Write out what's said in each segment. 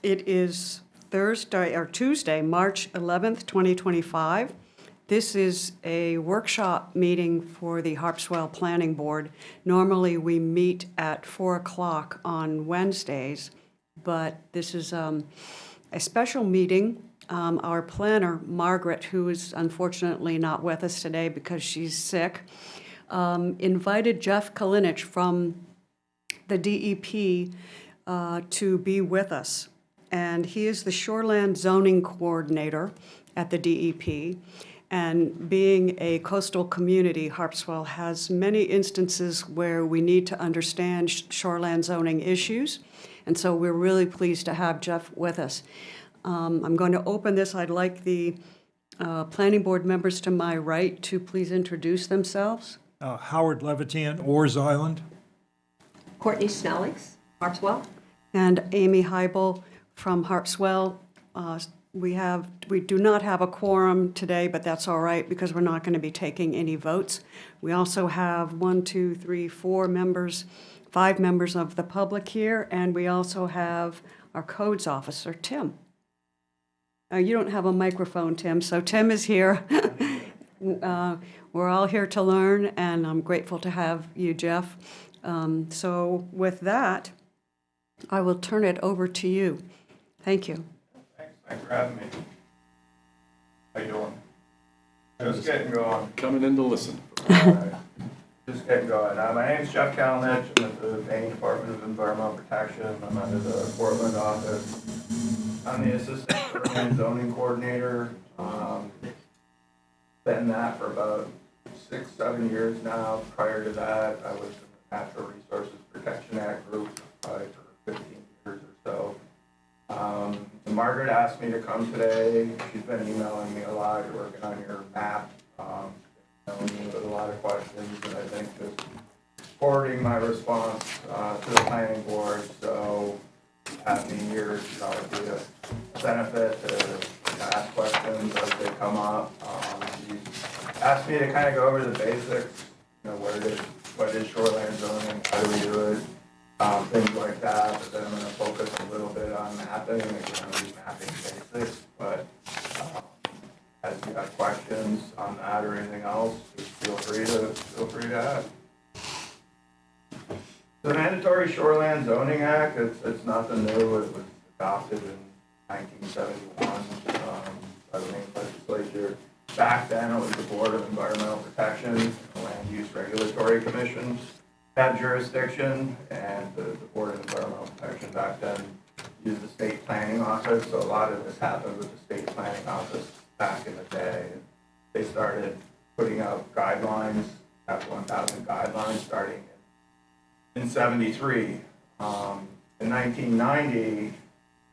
It is Tuesday, March 11th, 2025. This is a workshop meeting for the Harpswell Planning Board. Normally, we meet at 4 o'clock on Wednesdays, but this is a special meeting. Our planner, Margaret, who is unfortunately not with us today because she's sick, invited Jeff Kalinich from the DEP to be with us. And he is the shoreland zoning coordinator at the DEP. And being a coastal community, Harpswell has many instances where we need to understand shoreland zoning issues. And so we're really pleased to have Jeff with us. I'm going to open this. I'd like the planning board members to my right to please introduce themselves. Howard Levitian, Oars Island. Courtney Snellings, Harpswell. And Amy Heibel from Harpswell. We do not have a quorum today, but that's all right because we're not going to be taking any votes. We also have 5 members of the public here, and we also have our codes officer, Tim. You don't have a microphone, Tim, so Tim is here. We're all here to learn, and I'm grateful to have you, Jeff. So with that, I will turn it over to you. Thank you. Thanks for having me. How you doing? Just getting going. Coming in to listen. Alright. Just getting going. My name's Jeff Kalinich. I'm at the Maine Department of Environmental Protection. I'm under the Portland office. I'm the assistant shoreline zoning coordinator. Been that for about 6-7 years now. Prior to that, I was in the Natural Resources Protection Act group probably for 15 years or so. Margaret asked me to come today. She's been emailing me a lot. You're working on your map. Emailing me with a lot of questions, and I think just forwarding my response to the planning board. So having me here is obviously a benefit to ask questions as they come up. She asked me to kind of go over the basics. What is shoreline zoning? How do we do it? Things like that, but then I'm going to focus a little bit on mapping. Again, I'm mapping basics, but as you have questions on that or anything else, just feel free to ask. The Mandatory Shoreland Zoning Act, it's nothing new. It was adopted in 1971 by the Maine legislature. Back then, it was the Board of Environmental Protection, the Land Use Regulatory Commission had jurisdiction, and the Board of Environmental Protection back then used the state planning office, so a lot of this happened with the state planning office back in the day. They started putting out guidelines, Chapter 1000 guidelines, starting in 73. In 1990,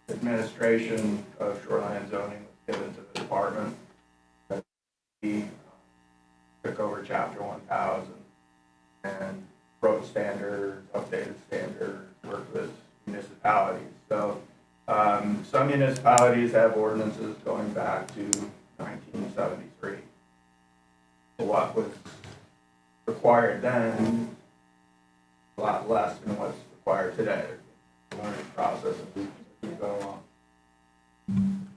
administration of shoreline zoning was given to the department. He took over Chapter 1000 and wrote standards, updated standards, worked with municipalities. So some municipalities have ordinances going back to 1973. What was required then, a lot less than what's required today. The learning process as we go along.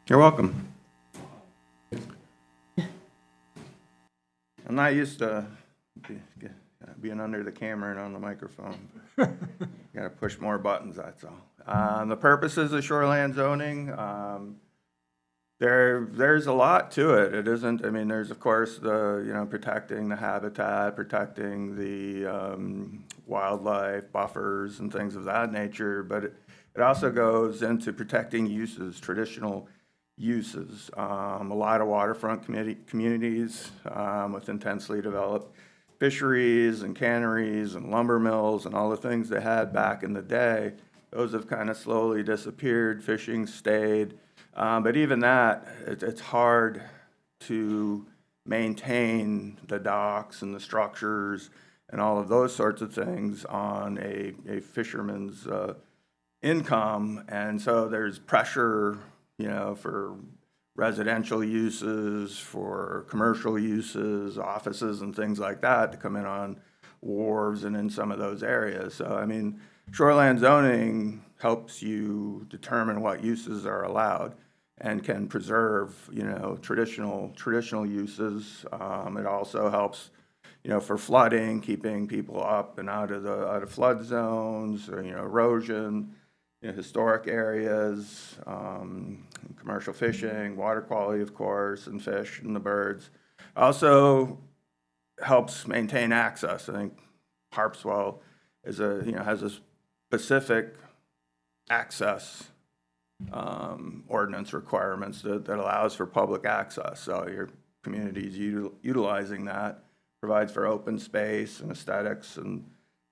You're welcome. I'm not used to being under the camera and on the microphone. Got to push more buttons, that's all. The purposes of shoreland zoning, there's a lot to it. It isn't, there's of course the, protecting the habitat, protecting the wildlife, buffers and things of that nature, but it also goes into protecting uses, traditional uses. A lot of waterfront communities with intensely developed fisheries and canneries and lumber mills and all the things they had back in the day, those have kind of slowly disappeared. Fishing stayed, but even that, it's hard to maintain the docks and the structures and all of those sorts of things on a fisherman's income, and so there's pressure, for residential uses, for commercial uses, offices and things like that to come in on wharves and in some of those areas. So, shoreland zoning helps you determine what uses are allowed and can preserve, traditional uses. It also helps, for flooding, keeping people up and out of flood zones, or, erosion, historic areas, commercial fishing, water quality, of course, and fish and the birds. Also helps maintain access. I think Harpswell has a specific access ordinance requirements that allows for public access. So your community's utilizing that, provides for open space and aesthetics and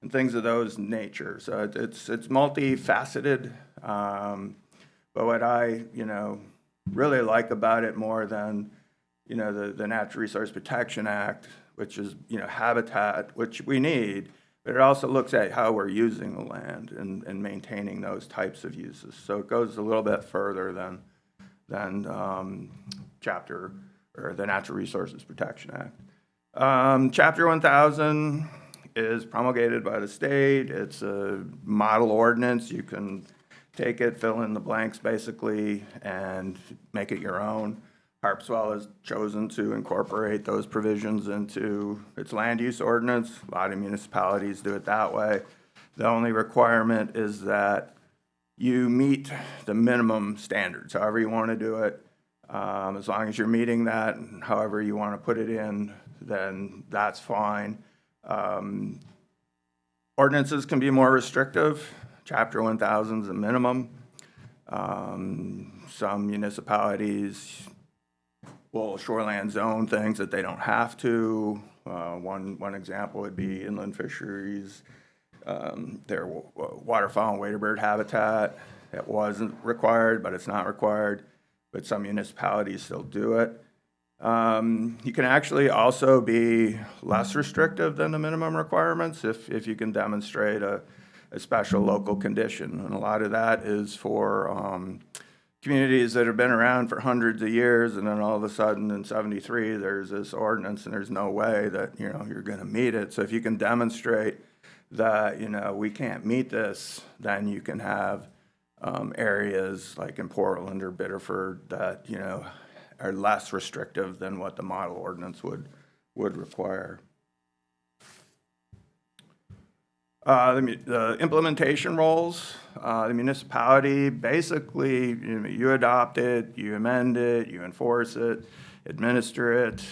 things of those nature. So it's multifaceted. But what I, really like about it more than, the Natural Resource Protection Act, which is, habitat, which we need, but it also looks at how we're using the land and maintaining those types of uses. So it goes a little bit further than chapter or the Natural Resources Protection Act. Chapter 1000 is promulgated by the state. It's a model ordinance. You can take it, fill in the blanks basically, and make it your own. Harpswell has chosen to incorporate those provisions into its land use ordinance. A lot of municipalities do it that way. The only requirement is that you meet the minimum standards, however you want to do it. As long as you're meeting that, however you want to put it in, then that's fine. Ordinances can be more restrictive. Chapter 1000 is a minimum. Some municipalities will shoreland zone things that they don't have to. One example would be inland fisheries, their waterfowl and wadebird habitat. It wasn't required, but it's not required. But some municipalities still do it. You can actually also be less restrictive than the minimum requirements if you can demonstrate a special local condition. And a lot of that is for communities that have been around for hundreds of years, and then all of a sudden in 73 there's this ordinance and there's no way that you're going to meet it. So if you can demonstrate that we can't meet this, then you can have areas like in Portland or Biddeford that are less restrictive than what the model ordinance would require. The implementation roles, the municipality, basically, you adopt it, you amend it, you enforce it, administer it.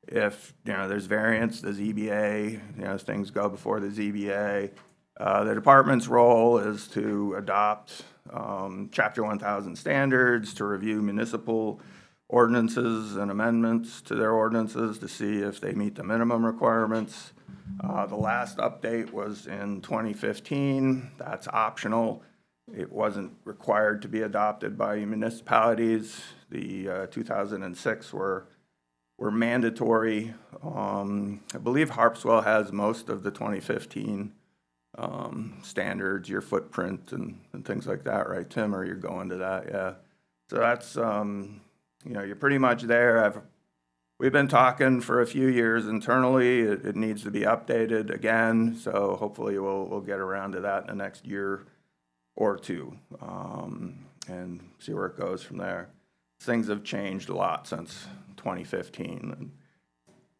If there's variance, the ZBA, things go before the ZBA. The department's role is to adopt Chapter 1000 standards, to review municipal ordinances and amendments to their ordinances to see if they meet the minimum requirements. The last update was in 2015. That's optional. It wasn't required to be adopted by municipalities. The 2006 were mandatory. I believe Harpswell has most of the 2015 standards, your footprint and things like that, right, Tim? Or you're going to that, yeah. So that's, you're pretty much there. We've been talking for a few years internally. It needs to be updated again, so hopefully we'll get around to that in the next year or two, and see where it goes from there. Things have changed a lot since 2015. And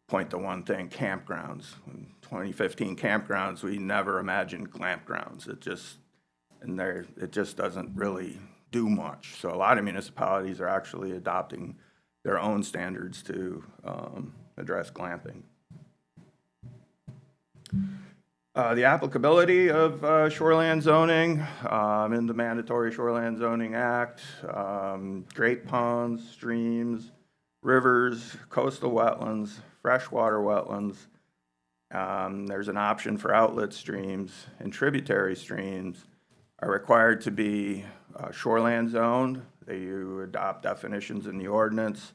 point to one thing, campgrounds. In 2015 campgrounds, we never imagined campgrounds. It just doesn't really do much. So a lot of municipalities are actually adopting their own standards to address glamping. The applicability of shoreland zoning in the Mandatory Shoreland Zoning Act, great ponds, streams, rivers, coastal wetlands, freshwater wetlands. There's an option for outlet streams, and tributary streams are required to be shoreland zoned. You adopt definitions in the ordinance.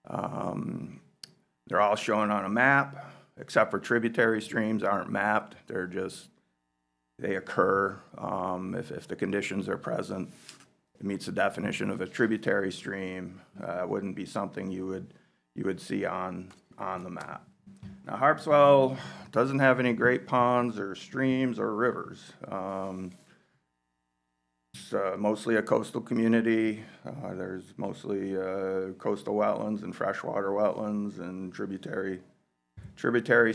They're all shown on a map, except for tributary streams aren't mapped. They occur if the conditions are present. It meets the definition of a tributary stream. It wouldn't be something you would see on the map. Now, Harpswell doesn't have any great ponds or streams or rivers. It's mostly a coastal community. There's mostly coastal wetlands and freshwater wetlands and tributary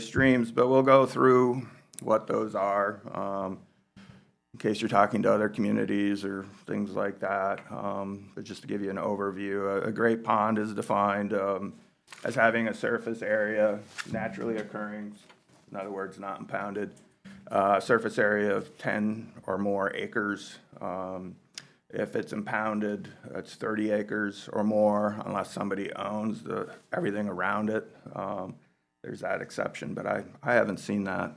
streams, but we'll go through what those are in case you're talking to other communities or things like that. But just to give you an overview, a great pond is defined as having a surface area naturally occurring, in other words, not impounded, surface area of 10 or more acres. If it's impounded, it's 30 acres or more, unless somebody owns everything around it. There's that exception, but I haven't seen that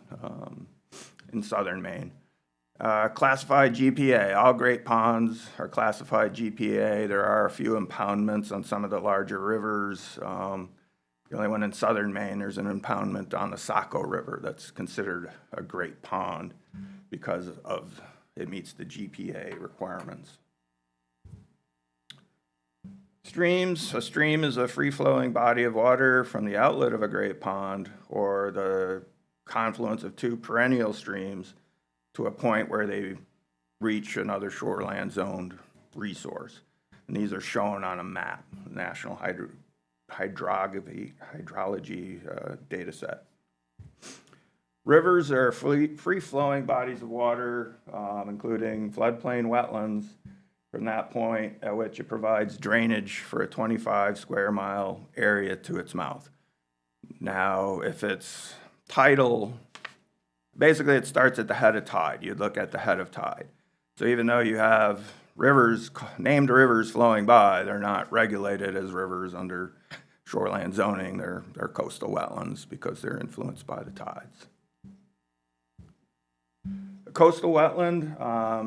in southern Maine. Classified GPA. All great ponds are classified GPA. There are a few impoundments on some of the larger rivers. The only one in southern Maine, there's an impoundment on the Saco River that's considered a great pond because of it meets the GPA requirements. Streams. A stream is a free-flowing body of water from the outlet of a great pond or the confluence of two perennial streams to a point where they reach another shoreland zoned resource. And these are shown on a map, National Hydrology data set. Rivers are free-flowing bodies of water, including floodplain wetlands, from that point at which it provides drainage for a 25 square mile area to its mouth. Now, if it's tidal, basically it starts at the head of tide. You'd look at the head of tide. So even though you have rivers, named rivers flowing by, they're not regulated as rivers under shoreland zoning. They're coastal wetlands because they're influenced by the tides. A coastal wetland,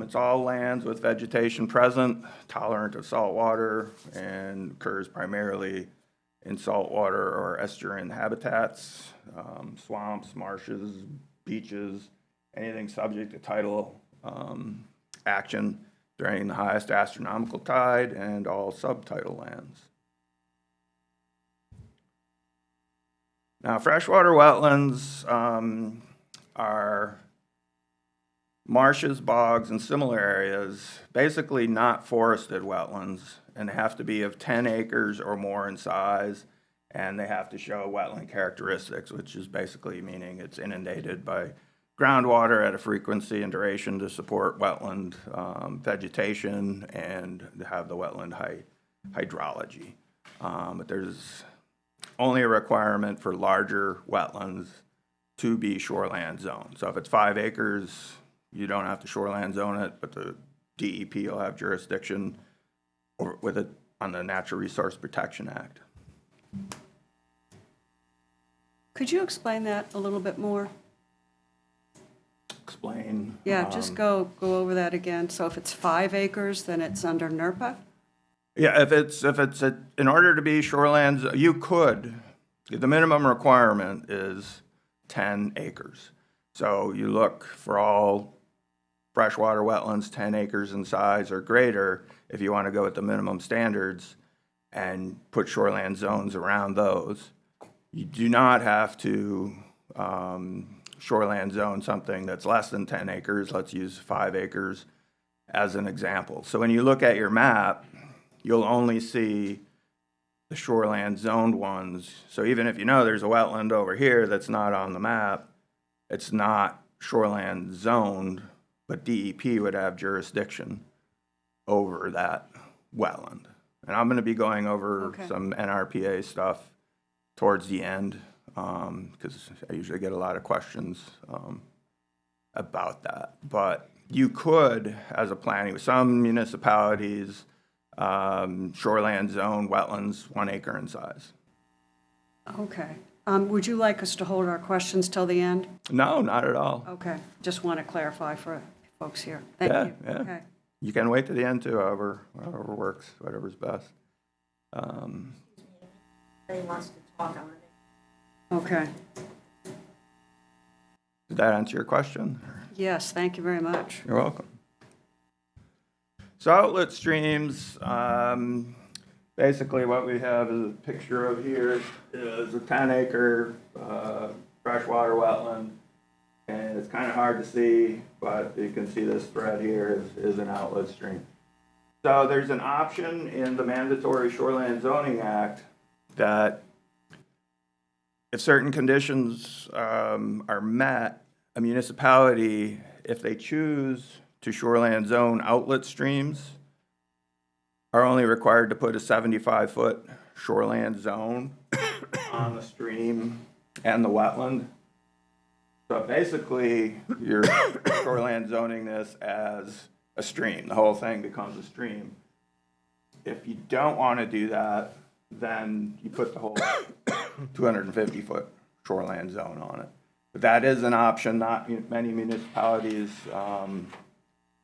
it's all lands with vegetation present, tolerant of salt water, and occurs primarily in saltwater or estuarine habitats, swamps, marshes, beaches, anything subject to tidal action during the highest astronomical tide, and all subtidal lands. Now, freshwater wetlands are marshes, bogs, and similar areas, basically not forested wetlands, and they have to be of 10 acres or more in size, and they have to show wetland characteristics, which is basically meaning it's inundated by groundwater at a frequency and duration to support wetland vegetation and have the wetland hydrology. But there's only a requirement for larger wetlands to be shoreland zoned. So if it's 5 acres, you don't have to shoreland zone it, but the DEP will have jurisdiction with it on the Natural Resource Protection Act. Could you explain that a little bit more? Explain. Yeah, just go over that again. So if it's 5 acres, then it's under NERPA? Yeah, if it's in order to be shoreland, you could. The minimum requirement is 10 acres. So you look for all freshwater wetlands 10 acres in size or greater if you want to go with the minimum standards and put shoreland zones around those. You do not have to shoreland zone something that's less than 10 acres. Let's use 5 acres as an example. So when you look at your map, you'll only see the shoreland zoned ones. So even if you know there's a wetland over here that's not on the map, it's not shoreland zoned, but DEP would have jurisdiction over that wetland. And I'm going to be going over some NRPA stuff towards the end because I usually get a lot of questions about that. But you could, as a planning, some municipalities shoreland zone wetlands 1 acre in size. Okay. Would you like us to hold our questions till the end? No, not at all. Okay, just want to clarify for folks here. Thank you. Yeah. Okay. You can wait to the end too, however works, whatever's best. Anybody wants to talk, I'm gonna Okay. Did that answer your question? Yes, thank you very much. You're welcome. So outlet streams, basically what we have is a picture of here is a 10-acre freshwater wetland, and it's kind of hard to see, but you can see this thread here is an outlet stream. So there's an option in the mandatory Shoreland Zoning Act that if certain conditions are met, a municipality, if they choose to shoreland zone outlet streams, are only required to put a 75-foot shoreland zone on the stream and the wetland. So basically, you're shoreland zoning this as a stream. The whole thing becomes a stream. If you don't want to do that, then you put the whole 250-foot shoreland zone on it. But that is an option. Not many municipalities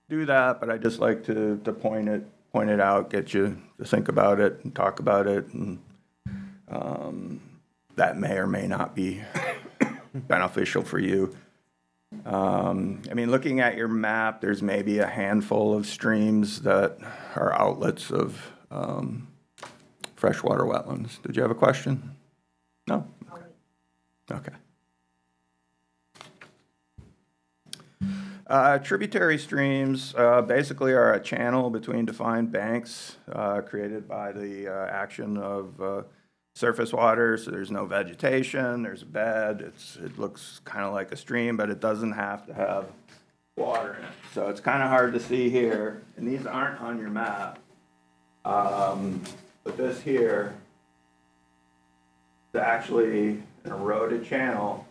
do that, but I just like to point it out, get you to think about it and talk about it, and that may or may not be beneficial for you. I mean, looking at your map, there's maybe a handful of streams that are outlets of freshwater wetlands. Did you have a question? No? Okay. Tributary streams basically are a channel between defined banks created by the action of surface water. So there's no vegetation, there's a bed, it looks kind of like a stream, but it doesn't have to have water in it. So it's kind of hard to see here, and these aren't on your map. But this here is actually an eroded channel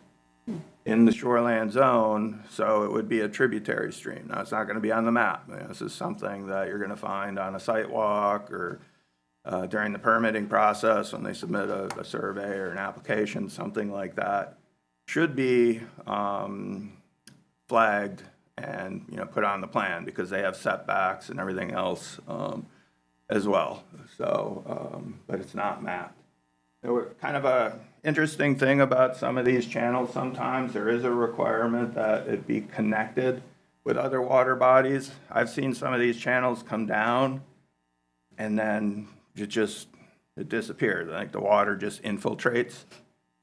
in the shoreland zone, so it would be a tributary stream. Now, it's not going to be on the map. You know, this is something that you're going to find on a site walk or during the permitting process when they submit a survey or an application, something like that. Should be flagged and, you know, put on the plan because they have setbacks and everything else as well. So, but it's not mapped. There were kind of a interesting thing about some of these channels. Sometimes there is a requirement that it be connected with other water bodies. I've seen some of these channels come down and then it disappears. I think the water just infiltrates.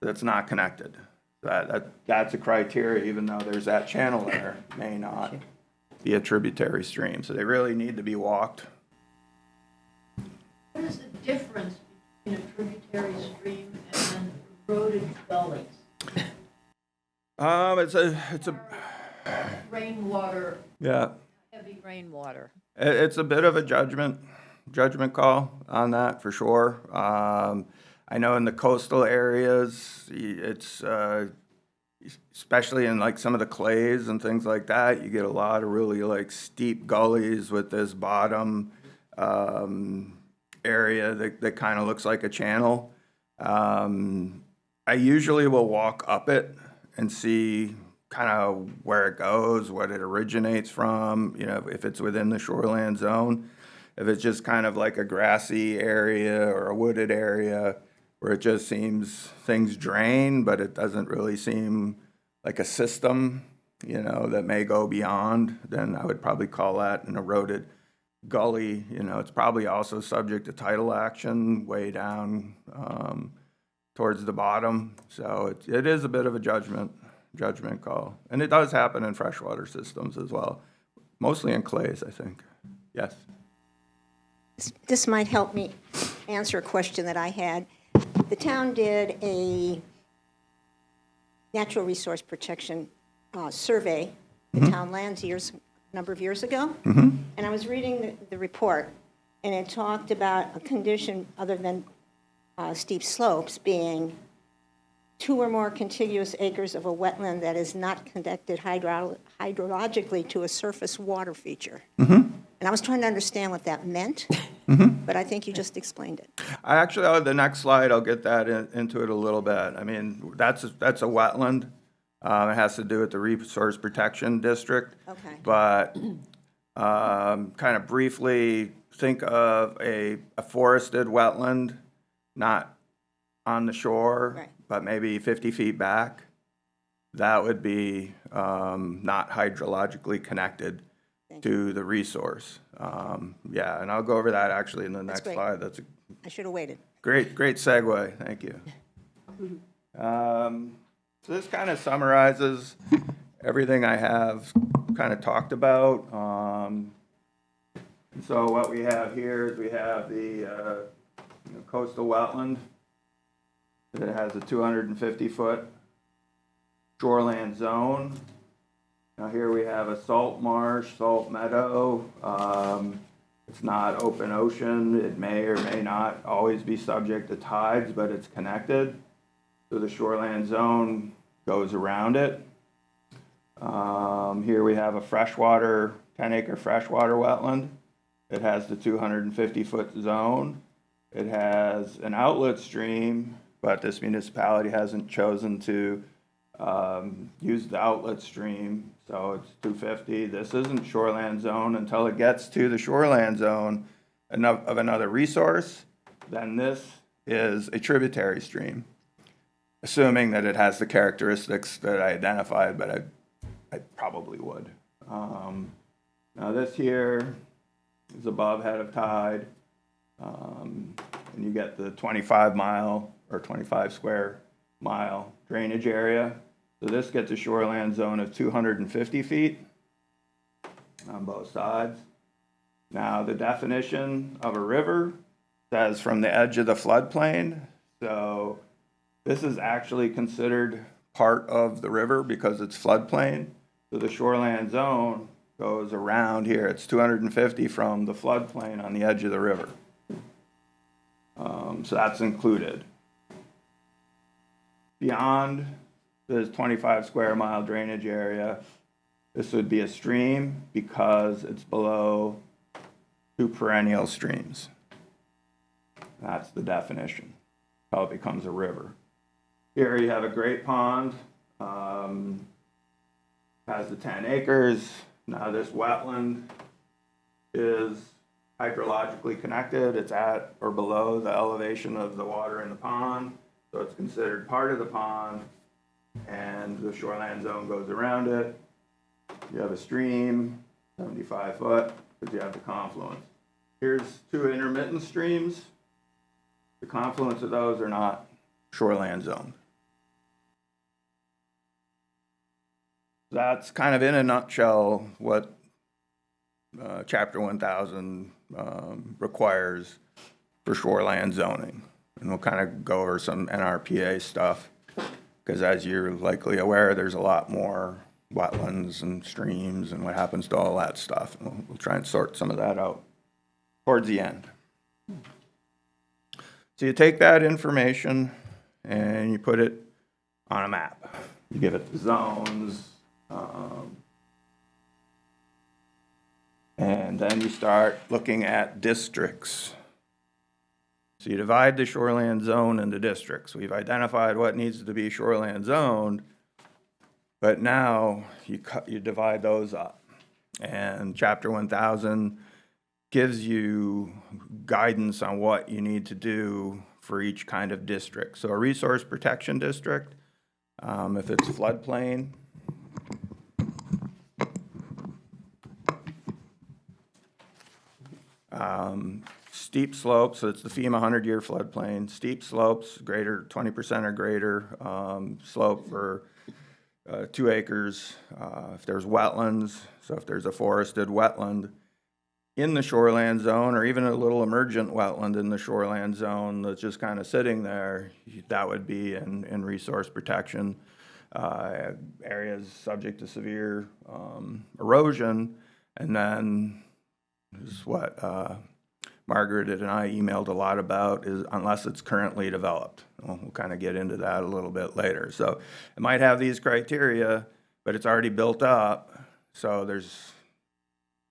That's not connected. That's a criteria, even though there's that channel there, may not be a tributary stream. So they really need to be walked. What is the difference between a tributary stream and eroded gullies? It's a Rainwater, yeah. heavy rainwater. It's a bit of a judgment call on that for sure. I know in the coastal areas, it's especially in like some of the clays and things like that, you get a lot of really like steep gullies with this bottom area that kind of looks like a channel. I usually will walk up it and see kind of where it goes, what it originates from, you know, if it's within the shoreland zone. If it's just kind of like a grassy area or a wooded area where it just seems things drain, but it doesn't really seem like a system, you know, that may go beyond, then I would probably call that an eroded gully. You know, it's probably also subject to tidal action way down towards the bottom. So it is a bit of a judgment call. And it does happen in freshwater systems as well, mostly in clays, I think. Yes? This might help me answer a question that I had. The town did a natural resource protection survey, the town lands a number of years ago. And I was reading the report, and it talked about a condition other than steep slopes being 2 or more contiguous acres of a wetland that is not connected hydrologically to a surface water feature. And I was trying to understand what that meant, but I think you just explained it. I actually, the next slide, I'll get that into it a little bit. I mean, that's a wetland. It has to do with the Resource Protection District. Okay. But kind of briefly, think of a forested wetland, not on the shore, Right. but maybe 50 feet back. That would be not hydrologically connected to the resource. Yeah, and I'll go over that actually in the next great. slide. That's a I should have waited. great segue. Thank you. So this kind of summarizes everything I have kind of talked about. And so what we have here is we have the coastal wetland that has a 250-foot shoreland zone. Now here we have a salt marsh, salt meadow. It's not open ocean. It may or may not always be subject to tides, but it's connected. So the shoreland zone goes around it. Here we have a 10-acre freshwater wetland. It has the 250-foot zone. It has an outlet stream, but this municipality hasn't chosen to use the outlet stream, so it's 250. This isn't shoreland zone until it gets to the shoreland zone of another resource. Then this is a tributary stream, assuming that it has the characteristics that I identified, but I probably would. Now this here is above head of tide, and you get the 25-mile or 25 square mile drainage area. So this gets a shoreland zone of 250 feet on both sides. Now the definition of a river says from the edge of the floodplain. So this is actually considered part of the river because it's floodplain. So the shoreland zone goes around here. It's 250 from the floodplain on the edge of the river. So that's included. Beyond this 25 square mile drainage area, this would be a stream because it's below 2 perennial streams. That's the definition, how it becomes a river. Here you have a great pond, has the 10 acres. Now this wetland is hydrologically connected. It's at or below the elevation of the water in the pond, so it's considered part of the pond, and the shoreland zone goes around it. You have a stream, 75 foot, because you have the confluence. Here's 2 intermittent streams. The confluence of those are not shoreland zoned. That's kind of in a nutshell what Chapter 1000 requires for shoreland zoning. And we'll kind of go over some NRPA stuff, because as you're likely aware, there's a lot more wetlands and streams and what happens to all that stuff. And we'll try and sort some of that out towards the end. So you take that information and you put it on a map. You give it the zones, and then you start looking at districts. So you divide the shoreland zone into districts. We've identified what needs to be shoreland zoned, but now you divide those up. And Chapter 1000 gives you guidance on what you need to do for each kind of district. So a resource protection district, if it's floodplain, steep slopes, so it's the FEMA 100-year floodplain, steep slopes, greater 20% or greater slope for 2 acres. If there's wetlands, so if there's a forested wetland in the shoreland zone, or even a little emergent wetland in the shoreland zone that's just kind of sitting there, that would be in resource protection. Areas subject to severe erosion, and then this is what Margaret and I emailed a lot about, is unless it's currently developed. We'll kind of get into that a little bit later. So it might have these criteria, but it's already built up, so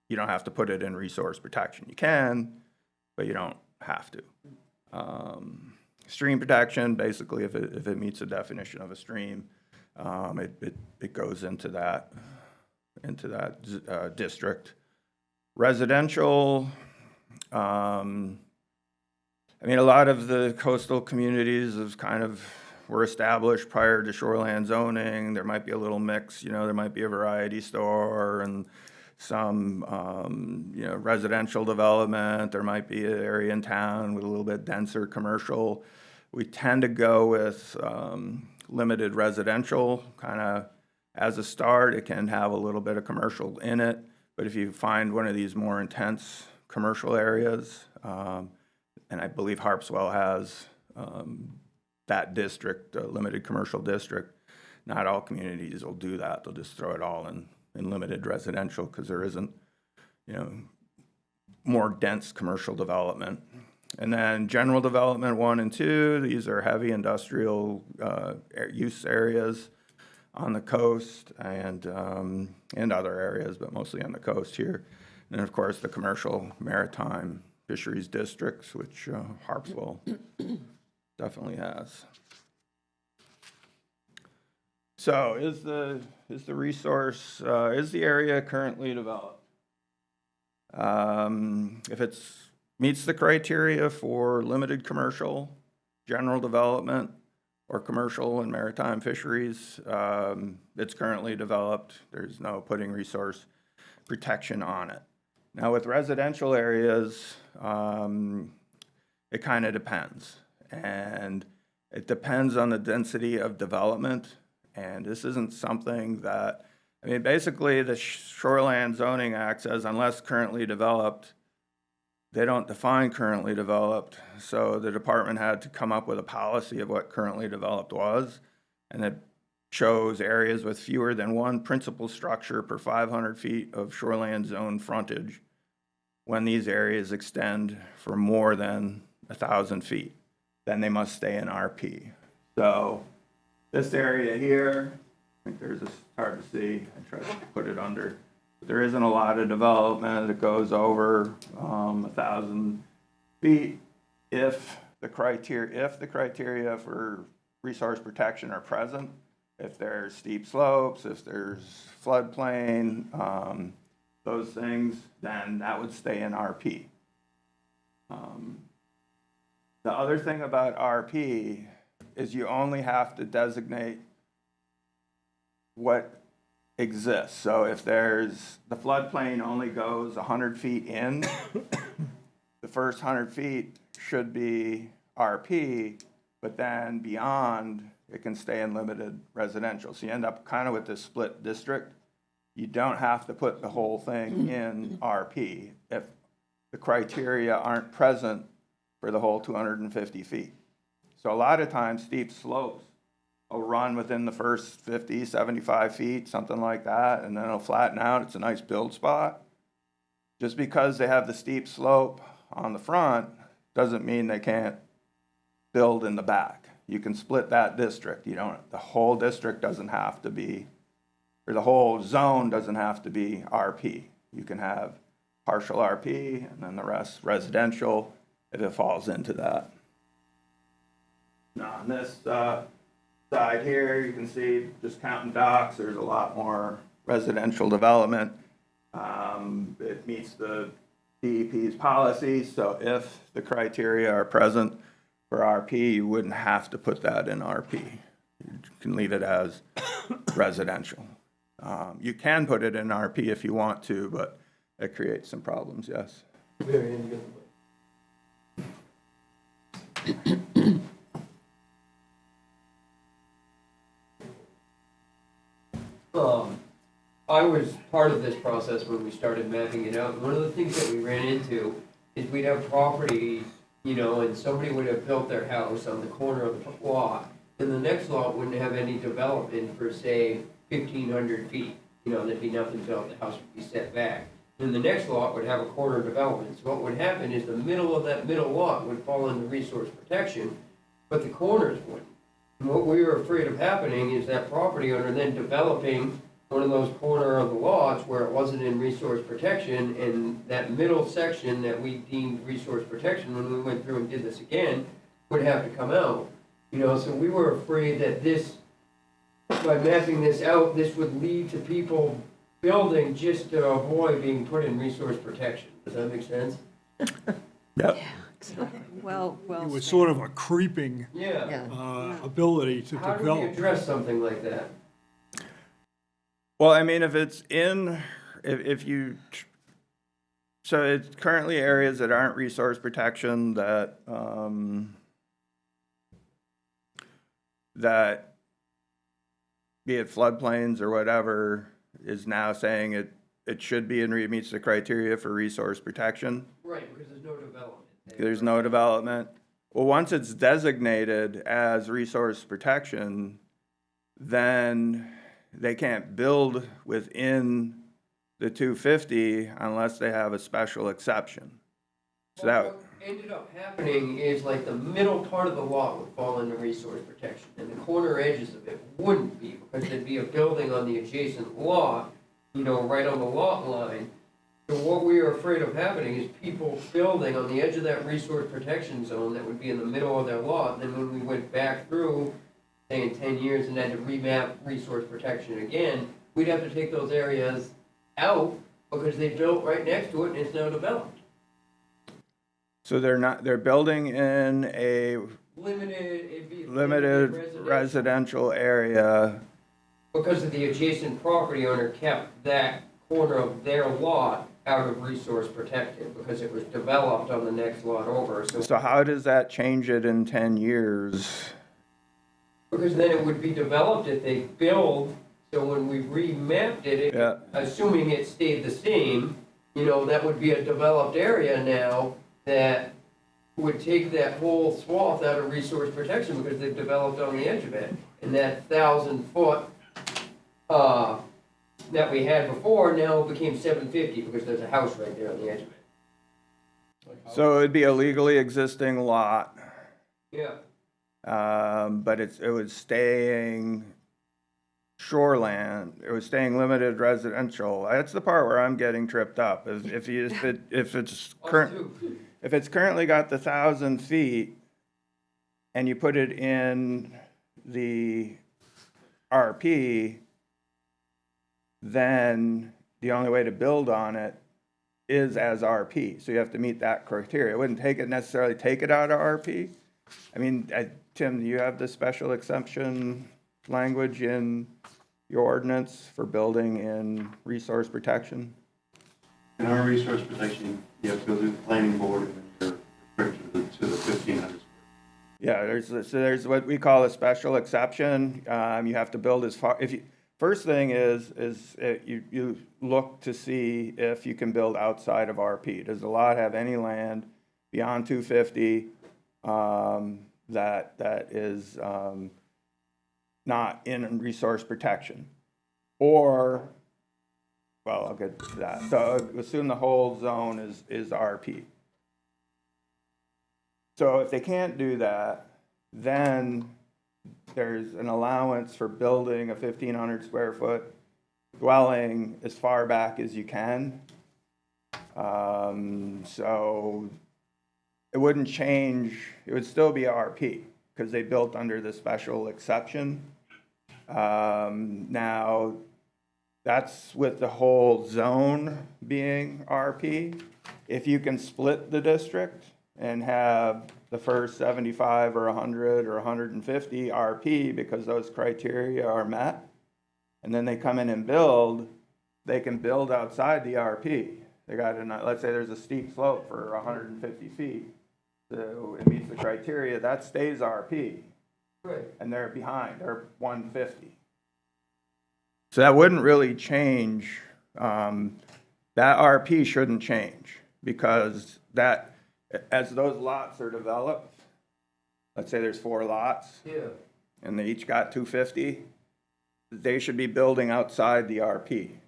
you don't have to put it in resource protection. You can, but you don't have to. Stream protection, basically, if it meets the definition of a stream, it goes into that district. Residential, I mean, a lot of the coastal communities were established prior to shoreland zoning. There might be a little mix, there might be a variety store and some, residential development. There might be an area in town with a little bit denser commercial. We tend to go with limited residential, kind of as a start, it can have a little bit of commercial in it, but if you find one of these more intense commercial areas, and I believe Harpswell has that district, limited commercial district, not all communities will do that. They'll just throw it all in limited residential because there isn't, more dense commercial development. And then general development 1 and 2, these are heavy industrial use areas on the coast and other areas, but mostly on the coast here. And of course, the commercial maritime fisheries districts, which Harpswell definitely has. So is the resource, is the area currently developed? If it meets the criteria for limited commercial, general development, or commercial and maritime fisheries, it's currently developed. There's no putting resource protection on it. Now with residential areas, it kind of depends. And it depends on the density of development. And this isn't something that, basically the Shoreland Zoning Act says unless currently developed, they don't define currently developed. So the department had to come up with a policy of what currently developed was. And it chose areas with fewer than one principal structure per 500 feet of shoreland zone frontage when these areas extend for more than 1,000 feet. Then they must stay in RP. So this area here, I think it's hard to see. I tried to put it under. But there isn't a lot of development. It goes over 1,000 feet if the criteria for resource protection are present. If there's steep slopes, if there's floodplain, those things, then that would stay in RP. The other thing about RP is you only have to designate what exists. So if there's, the floodplain only goes 100 feet in, the first 100 feet should be RP, but then beyond, it can stay in limited residential. So you end up kind of with this split district. You don't have to put the whole thing in RP if the criteria aren't present for the whole 250 feet. So a lot of times steep slopes will run within the first 50, 75 feet, something like that, and then it'll flatten out. It's a nice build spot. Just because they have the steep slope on the front doesn't mean they can't build in the back. You can split that district. The whole district doesn't have to be, or the whole zone doesn't have to be RP. You can have partial RP and then the rest residential if it falls into that. Now on this side here, you can see just counting docks, there's a lot more residential development. It meets the DEP's policies, so if the criteria are present for RP, you wouldn't have to put that in RP. You can leave it as residential. You can put it in RP if you want to, but it creates some problems, yes. I was part of this process when we started mapping it out. One of the things that we ran into is we'd have properties, and somebody would have built their house on the corner of the lot, and the next lot wouldn't have any development for, say, 1,500 feet. There'd be nothing built, the house would be set back. Then the next lot would have a corner development. So what would happen is the middle of that middle lot would fall into resource protection, but the corners wouldn't. And what we were afraid of happening is that property owner then developing one of those corner of the lots where it wasn't in resource protection, and that middle section that we deemed resource protection when we went through and did this again would have to come out. So we were afraid that this, by mapping this out, this would lead to people building just to avoid being put in resource protection. Does that make sense? Yep. Well It was stated. sort of a creeping Yeah. ability to How do we develop. address something like that? Well, if it's in, so it's currently areas that aren't resource protection that, that be it floodplains or whatever, is now saying it should be and meets the criteria for resource protection. Right, because there's no development. There's no development. Well, once it's designated as resource protection, then they can't build within the 250 unless they have a special exception. So that, What ended up happening is like the middle part of the lot would fall into resource protection, and the corner edges of it wouldn't be, because there'd be a building on the adjacent lot, right on the lot line. So what we are afraid of happening is people building on the edge of that resource protection zone that would be in the middle of their lot, and then when we went back through, say in 10 years, and had to remap resource protection again, we'd have to take those areas out because they built right next to it and it's now developed. so they're building in a It'd be limited residential area. Because of the adjacent property owner kept that corner of their lot out of resource protected because it was developed on the next lot over, so. So how does that change it in 10 years? Because then it would be developed if they build, so when we remapped it, Yeah. assuming it stayed the same, that would be a developed area now that would take that whole swath out of resource protection because they've developed on the edge of it. And that 1,000-foot, that we had before now became 750 because there's a house right there on the edge of it. So it'd be a legally existing lot, Yeah. but it was staying shoreland, it was staying limited residential. That's the part where I'm getting tripped up, is if it's currently got the 1,000 feet and you put it in the RP, then the only way to build on it is as RP. So you have to meet that criteria. It wouldn't necessarily take it out of RP. I mean, Tim, do you have the special exception language in your ordinance for building in resource protection? In our resource protection, you have to go through the planning board and then you're restricted to the 1,500. Yeah, there's what we call a special exception. You have to build as far, first thing is you look to see if you can build outside of RP. Does the lot have any land beyond 250 that is not in resource protection? Or, well, I'll get to that. So assume the whole zone is RP. So if they can't do that, then there's an allowance for building a 1,500 square foot dwelling as far back as you can. So it wouldn't change, it would still be RP because they built under the special exception. Now, that's with the whole zone being RP. If you can split the district and have the first 75 or 100 or 150 RP because those criteria are met, and then they come in and build, they can build outside the RP. They got, let's say there's a steep slope for 150 feet, so it meets the criteria, that stays RP. Right. And they're behind, they're 150. So that wouldn't really change, that RP shouldn't change, because that, as those lots are developed, let's say there's 4 lots, Yeah. and they each got 250, they should be building outside the RP.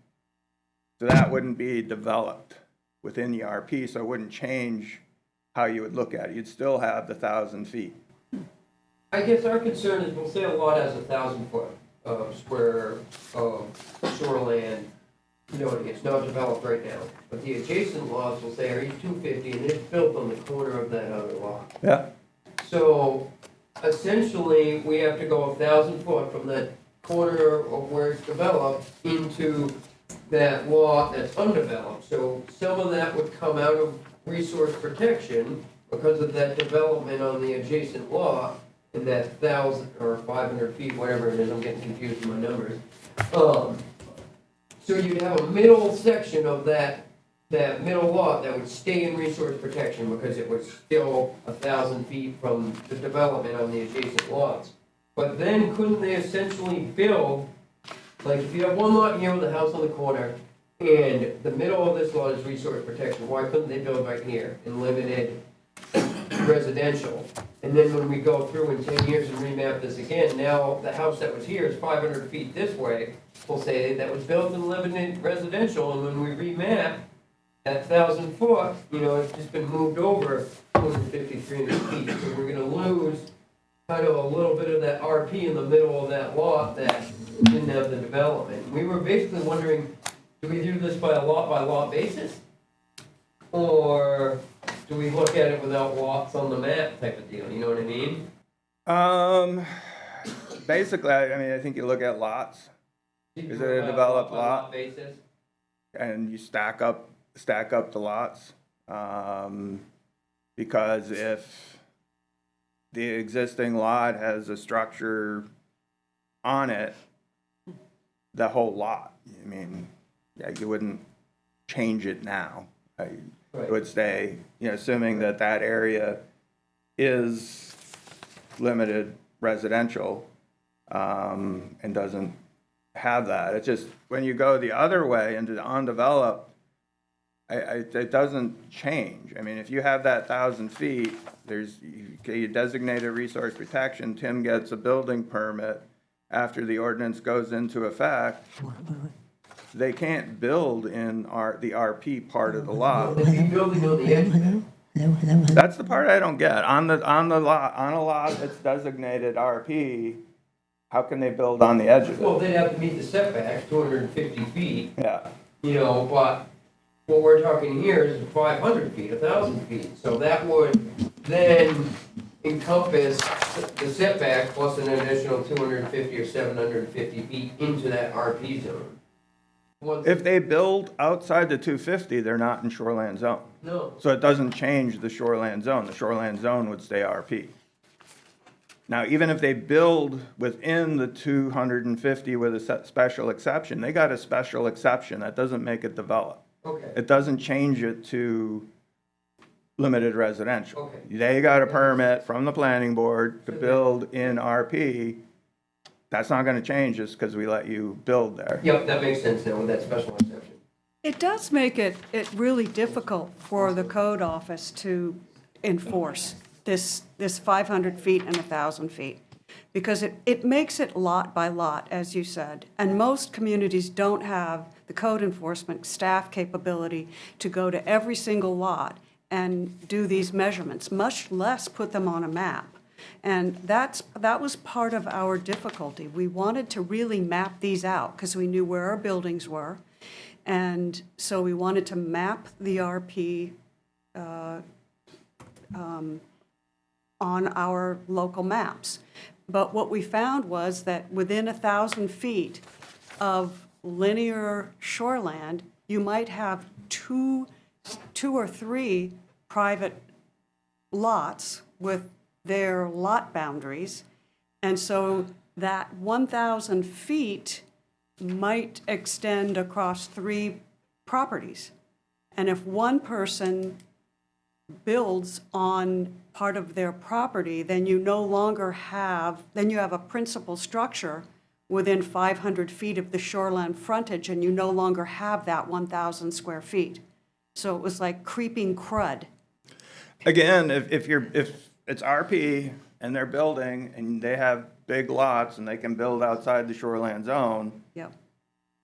So that wouldn't be developed within the RP, so it wouldn't change how you would look at it. You'd still have the 1,000 feet. I guess our concern is, we'll say a lot has 1,000-foot square shoreland, and it's not developed right now. But the adjacent lots will say are each 250, and it's built on the corner of that other lot. Yeah. So essentially, we have to go 1,000 foot from that corner of where it's developed into that lot that's undeveloped. So some of that would come out of resource protection because of that development on the adjacent lot, and that 1,000 or 500 feet, whatever it is, I'm getting confused with my numbers. So you'd have a middle section of that middle lot that would stay in resource protection because it was still 1,000 feet from the development on the adjacent lots. But then couldn't they essentially build Like, if you have one lot here with a house on the corner, and the middle of this lot is resource protection, why couldn't they build right here in limited residential? And then when we go through in 10 years and remap this again, now the house that was here is 500 feet this way, we'll say that was built in limited residential, and when we remap, that 1,000 foot, you know, it's just been moved over 250, 300 feet, so we're gonna lose kind of a little bit of that RP in the middle of that lot that didn't have the development. We were basically wondering, do we do this by lot basis? Or do we look at it without lots on the map type of deal, you know what I mean? Basically, I mean, I think you look at lots, Is it a developed lot? Basis? and you stack up the lots. Because if the existing lot has a structure on it, the whole lot, I mean, yeah, you wouldn't change it now. It Right. would stay, you know, assuming that that area is limited residential, and doesn't have that. It's just, when you go the other way into the undeveloped, it doesn't change. I mean, if you have that 1,000 feet, you designate a resource protection, Tim gets a building permit after the ordinance goes into effect, they can't build in the RP part of the lot. If you building on the edge of it, That's the part I don't get. On a lot that's designated RP, how can they build on the edge of well, it? they'd have to meet the setbacks, 250 feet, Yeah. you know, but what we're talking here is 500 feet, 1,000 feet. So that would then encompass the setback plus an additional 250 or 750 feet into that RP zone. Once- If they build outside the 250, they're not in shoreland zone. No, So it doesn't change the shoreland zone. The shoreland zone would stay RP. Now, even if they build within the 250 with a special exception, they got a special exception. That doesn't make it develop. okay, It doesn't change it to limited residential. Okay. They got a permit from the planning board to build in RP. That's not gonna change just because we let you build there. yep, that makes sense now with that special exception. It does make it really difficult for the code office to enforce this 500 feet and 1,000 feet, because it makes it lot by lot, as you said, and most communities don't have the code enforcement staff capability to go to every single lot and do these measurements, much less put them on a map. And that was part of our difficulty. We wanted to really map these out because we knew where our buildings were. And so we wanted to map the RP on our local maps. But what we found was that within 1,000 feet of linear shoreland, you might have two or three private lots with their lot boundaries. And so that 1,000 feet might extend across three properties. And if one person builds on part of their property, then you have a principal structure within 500 feet of the shoreline frontage, and you no longer have that 1,000 square feet. So it was like creeping crud. Again, if it's RP and they're building and they have big lots and they can build outside the shoreland zone, Yep.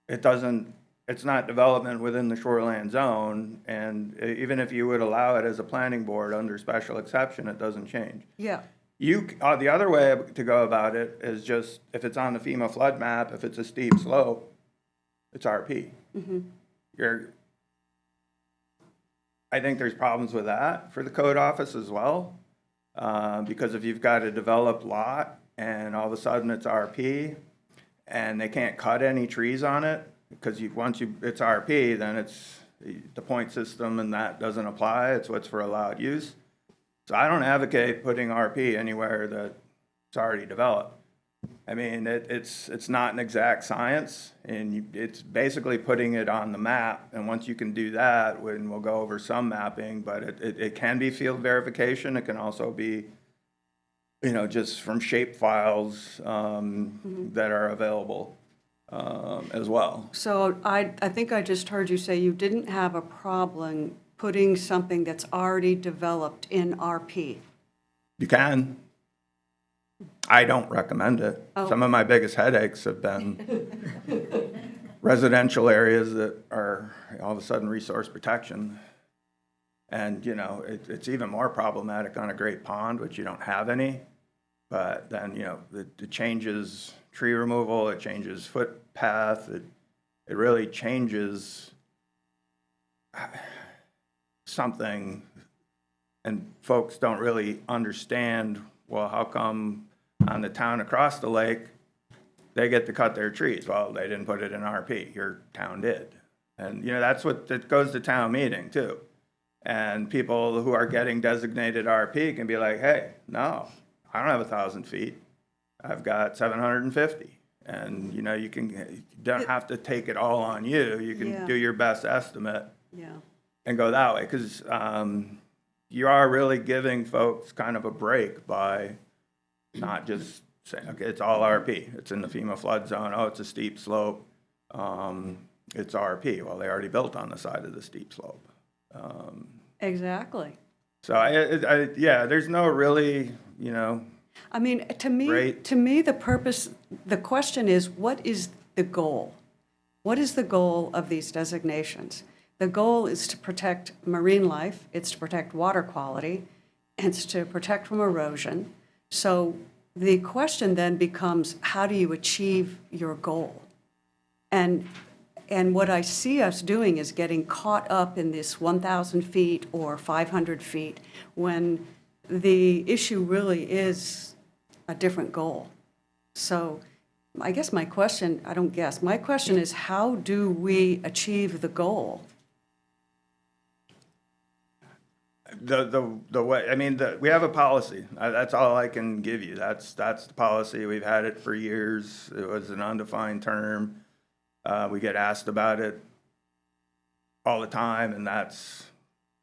it's not development within the shoreland zone, and even if you would allow it as a planning board under special exception, it doesn't change. Yeah. The other way to go about it is just, if it's on the FEMA flood map, if it's a steep slope, it's RP. I think there's problems with that for the code office as well, because if you've got a developed lot and all of a sudden it's RP, and they can't cut any trees on it, because it's RP, then it's, the point system and that doesn't apply, it's what's for allowed use. So I don't advocate putting RP anywhere that it's already developed. I mean, it's not an exact science, and it's basically putting it on the map, and once you can do that, we'll go over some mapping, but it can be field verification, it can also be, you know, just from shape files that are available. as well. So I think I just heard you say you didn't have a problem putting something that's already developed in RP. You can. I don't recommend it. Oh. Some of my biggest headaches have been residential areas that are all of a sudden resource protection. And, you know, it's even more problematic on a great pond, which you don't have any. But then, you know, it changes tree removal, it changes footpath, it really changes something. And folks don't really understand, well, how come on the town across the lake, they get to cut their trees? Well, they didn't put it in RP, your town did. And, you know, that's what, that goes to town meeting too. And people who are getting designated RP can be like, hey, no, I don't have 1,000 feet. I've got 750. And, you know, you don't have to take it all on you. You can Yeah. do your best estimate Yeah. and go that way. Because you are really giving folks kind of a break by not just saying, okay, it's all RP. It's in the FEMA flood zone. Oh, it's a steep slope. It's RP. Well, they already built on the side of the steep slope. Exactly. So yeah, there's no really, you know, I mean, to me, Right. the question is, what is the goal? What is the goal of these designations? The goal is to protect marine life, it's to protect water quality, it's to protect from erosion. So the question then becomes, how do you achieve your goal? And what I see us doing is getting caught up in this 1,000 feet or 500 feet when the issue really is a different goal. So I guess my question is, how do we achieve the goal? the way, I mean, we have a policy. That's all I can give you. That's the policy. We've had it for years. It was an undefined term. We get asked about it all the time, and that's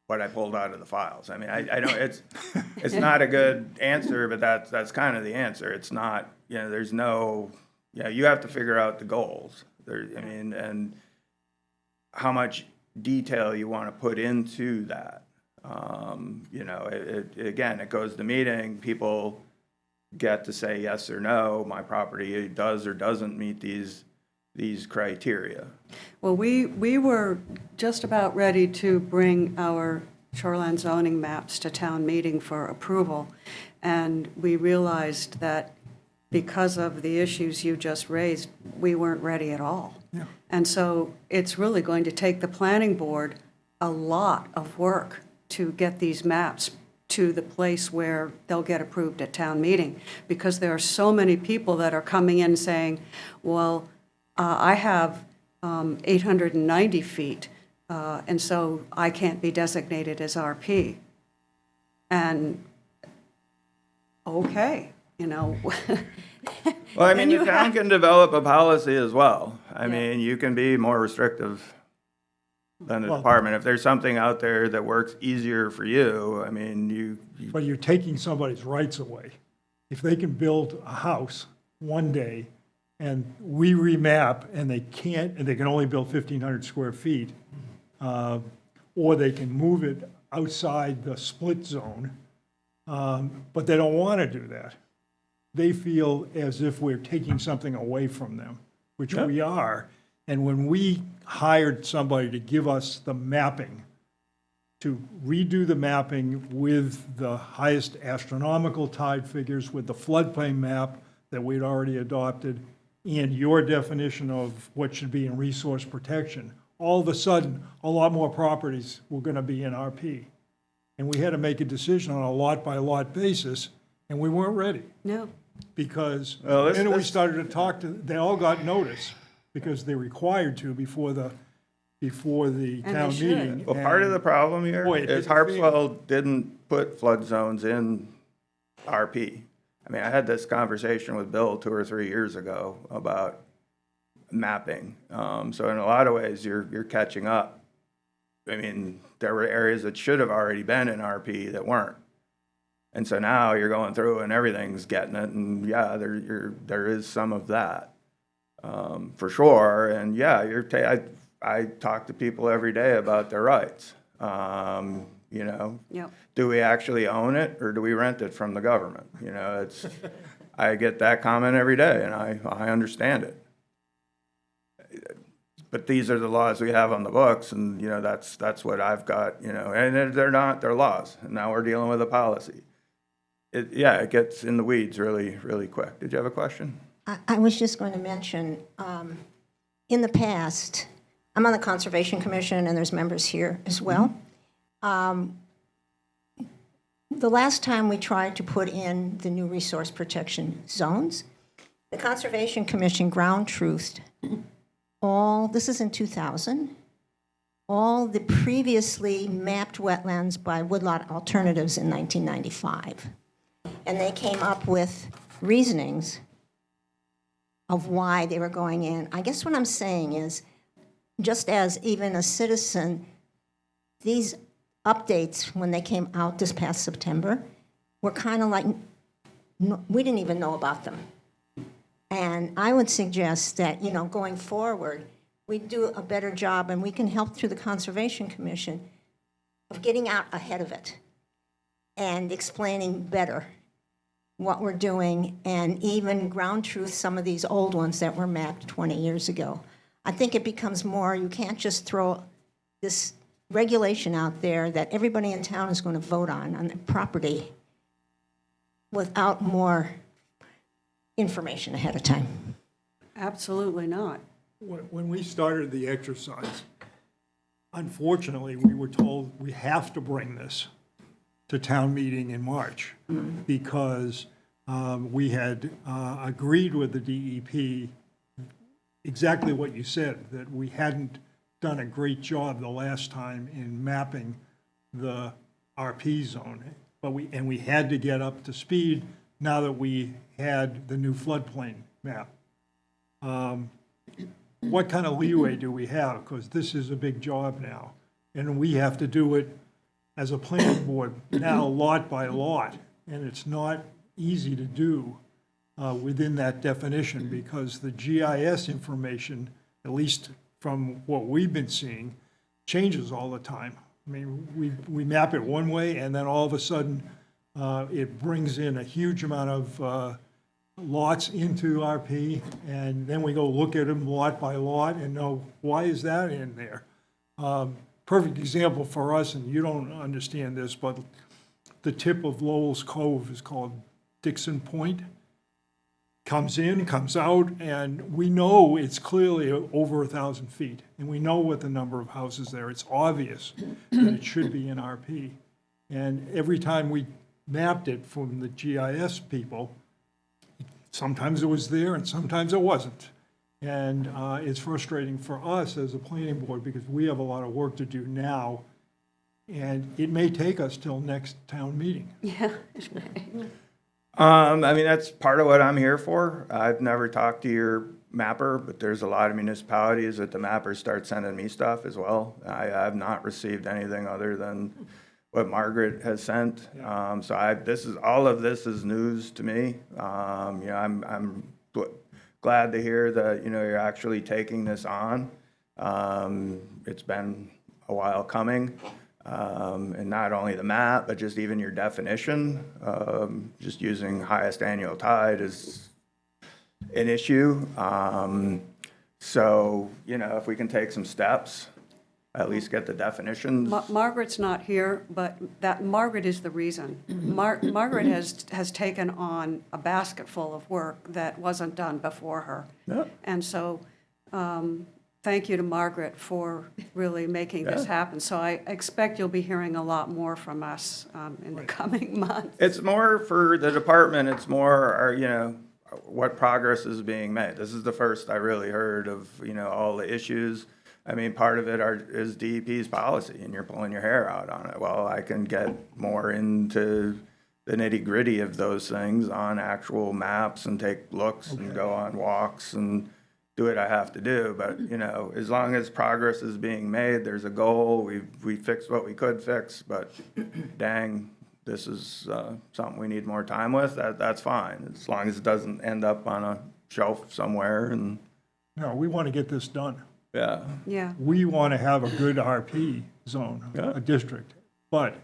what I pulled out of the files. I mean, I know it's not a good answer, but that's kind of the answer. It's not, you know, there's no, you know, you have to figure out the goals. I mean, and how much detail you want to put into that. You know, again, it goes to meeting. People get to say yes or no. My property does or doesn't meet these criteria. Well, we were just about ready to bring our shoreland zoning maps to town meeting for approval, and we realized that because of the issues you just raised, we weren't ready at all. Yeah. And so it's really going to take the planning board a lot of work to get these maps to the place where they'll get approved at town meeting, because there are so many people that are coming in saying, well, I have 890 feet, and so I can't be designated as RP. And, okay, you know. Well, I mean, And the you town have- can develop a policy as well. I Yeah. mean, you can be more restrictive than the Well- department. If there's something out there that works easier for you, I mean, you But you're taking somebody's rights away. If they can build a house one day and we remap and they can't, and they can only build 1,500 square feet, or they can move it outside the split zone, but they don't want to do that. They feel as if we're taking something away from them, which we are. And when we hired somebody to give us the mapping, to redo the mapping with the highest astronomical tide figures, with the floodplain map that we'd already adopted, and your definition of what should be in resource protection, all of a sudden, a lot more properties were going to be in RP. And we had to make a decision on a lot-by-lot basis, and we weren't ready. No. Because Well, the minute we started to talk to, they all got notice, because they're required to before the they town should. meeting. Well, part of the problem here Boy, it is didn't Harpswell didn't put flood zones in RP. I mean, I had this conversation with Bill 2 or 3 years ago about mapping. So in a lot of ways, you're catching up. I mean, there were areas that should have already been in RP that weren't. And so now you're going through and everything's getting it, and yeah, there is some of that. for sure. And yeah, I talk to people every day about their rights. You know, Yep. do we actually own it or do we rent it from the government? You know, I get that comment every day and I understand it. But these are the laws we have on the books and, you know, that's what I've got, you know, and they're laws. And now we're dealing with a policy. It gets in the weeds really, really quick. Did you have a question? I was just going to mention, in the past, I'm on the Conservation Commission, and there's members here as well. The last time we tried to put in the new resource protection zones, the Conservation Commission ground truthed this is in 2000, all the previously mapped wetlands by woodlot alternatives in 1995. And they came up with reasonings of why they were going in. I guess what I'm saying is, just as even a citizen, these updates, when they came out this past September, were kind of like, we didn't even know about them. And I would suggest that, you know, going forward, we do a better job, and we can help through the Conservation Commission of getting out ahead of it and explaining better what we're doing, and even ground truth some of these old ones that were mapped 20 years ago. I think it becomes more, you can't just throw this regulation out there that everybody in town is going to vote on the property without more information ahead of time. Absolutely not. When we started the exercise, unfortunately, we were told we have to bring this to town meeting in March because we had agreed with the DEP exactly what you said, that we hadn't done a great job the last time in mapping the RP zone. But we had to get up to speed now that we had the new floodplain map. What kind of leeway do we have? Because this is a big job now. And we have to do it as a planning board now, lot by lot. And it's not easy to do within that definition because the GIS information, at least from what we've been seeing, changes all the time. I mean, we map it one way and then all of a sudden it brings in a huge amount of lots into RP, and then we go look at them lot by lot and know, why is that in there? Perfect example for us, and you don't understand this, but the tip of Lowell's Cove is called Dixon Point. Comes in, comes out, and we know it's clearly over 1,000 feet, and we know what the number of houses there. It's obvious that it should be in RP. And every time we mapped it from the GIS people, sometimes it was there and sometimes it wasn't. And it's frustrating for us as a planning board because we have a lot of work to do now, and it may take us till next town meeting. Yeah. I mean, that's part of what I'm here for. I've never talked to your mapper, but there's a lot of municipalities that the mappers start sending me stuff as well. I have not received anything other than what Margaret has sent. So all of this is news to me. I'm glad to hear that, you're actually taking this on. It's been a while coming. And not only the map, but just even your definition, just using highest annual tide is an issue. So, if we can take some steps, at least get the definitions. Margaret's not here, but Margaret is the reason. Margaret has taken on a basket full of work that wasn't done before her. Yeah. And so, thank you to Margaret for really making this happen. So I expect you'll be hearing a lot more from us in the coming months. It's more for the department, it's more, what progress is being made. This is the first I really heard of, all the issues. I mean, part of it is DEP's policy, and you're pulling your hair out on it. Well, I can get more into the nitty-gritty of those things on actual maps and take looks and go on walks and do what I have to do. But, as long as progress is being made, there's a goal. We fixed what we could fix, but dang, this is something we need more time with. That's fine, as long as it doesn't end up on a shelf somewhere and No, we want to get this done. Yeah, Yeah, We want to have a good RP zone, Yeah. a district, but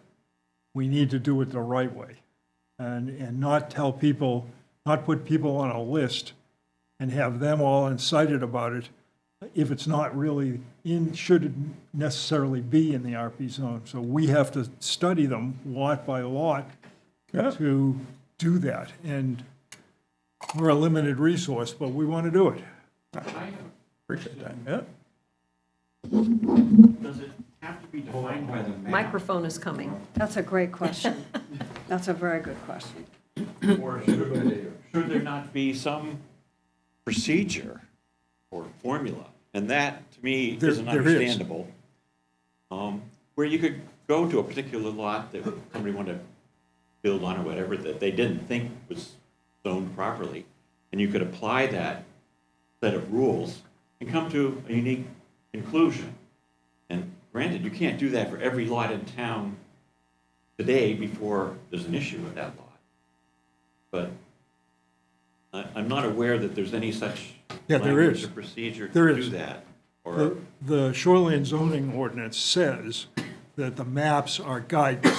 we need to do it the right way. And not tell people, not put people on a list and have them all excited about it if it's not really shouldn't necessarily be in the RP zone. So we have to study them lot by lot Yeah. to do that. And we're a limited resource, but we want to do it. appreciate that, yeah. Does it have to be defined by the map? Microphone is coming. that's a great question. That's a very good question. Or should there not be some procedure or formula? And that, to me, There- isn't there is. understandable. Where you could go to a particular lot that somebody wanted to build on or whatever, that they didn't think was zoned properly, and you could apply that set of rules and come to a unique conclusion. And granted, you can't do that for every lot in town today before there's an issue with that lot. But I'm not aware that there's any such Yeah, there language is. or procedure There to is. do that. Or, The shoreline zoning ordinance says that the maps are guidance.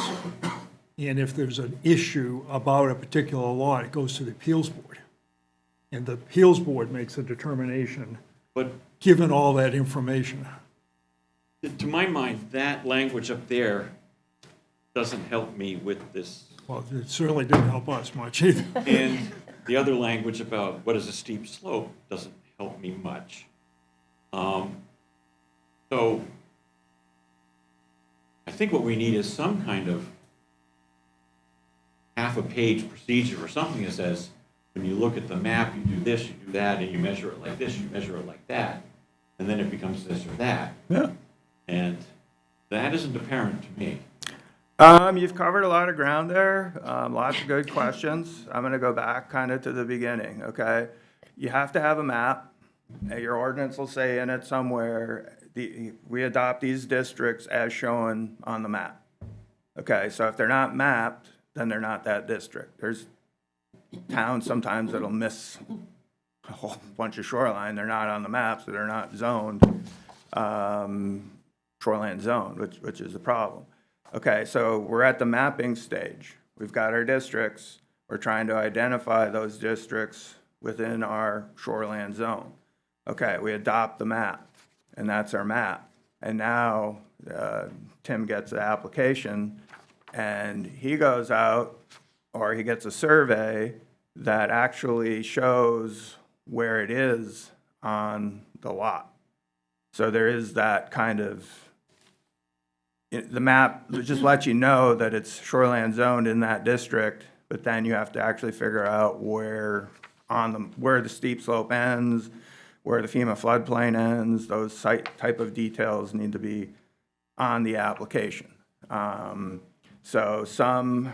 And if there's an issue about a particular lot, it goes to the appeals board. And the appeals board makes a determination, but given all that information. to my mind, that language up there doesn't help me with this. Well, it certainly didn't help us much either. And the other language about what is a steep slope doesn't help me much. So I think what we need is some kind of half-a-page procedure or something that says, when you look at the map, you do this, you do that, and you measure it like this, you measure it like that, and then it becomes this or that. Yeah. And that isn't apparent to me. You've covered a lot of ground there, lots of good questions. I'm gonna go back kind of to the beginning, okay? You have to have a map. Your ordinance will say in it somewhere, we adopt these districts as shown on the map. Okay, so if they're not mapped, then they're not that district. There's towns sometimes that'll miss a whole bunch of shoreline. They're not on the map, so they're not zoned, shoreline zone, which is a problem. Okay, so we're at the mapping stage. We've got our districts. We're trying to identify those districts within our shoreline zone. Okay, we adopt the map, and that's our map. And now Tim gets the application, and he goes out, or he gets a survey that actually shows where it is on the lot. So there is that kind of, the map just lets you know that it's shoreline zoned in that district, but then you have to actually figure out where the steep slope ends, where the FEMA floodplain ends. Those type of details need to be on the application. So some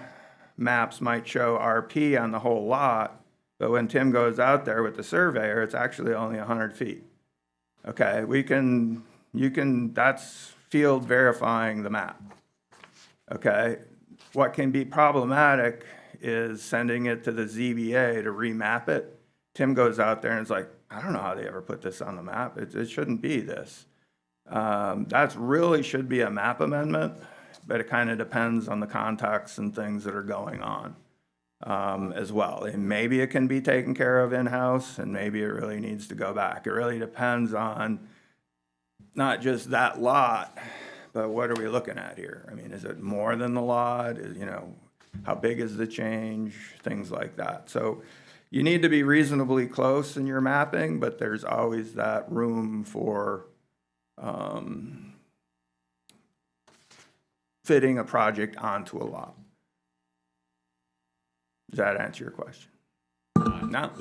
maps might show RP on the whole lot, but when Tim goes out there with the surveyor, it's actually only 100 feet. Okay, that's field verifying the map. Okay, what can be problematic is sending it to the ZBA to remap it. Tim goes out there and is like, I don't know how they ever put this on the map. It shouldn't be this. That's really should be a map amendment, but it kind of depends on the context and things that are going on as well. And maybe it can be taken care of in-house, and maybe it really needs to go back. It really depends on not just that lot, but what are we looking at here? I mean, is it more than the lot? How big is the change? Things like that. So you need to be reasonably close in your mapping, but there's always that room for fitting a project onto a lot. Does that answer your question? No?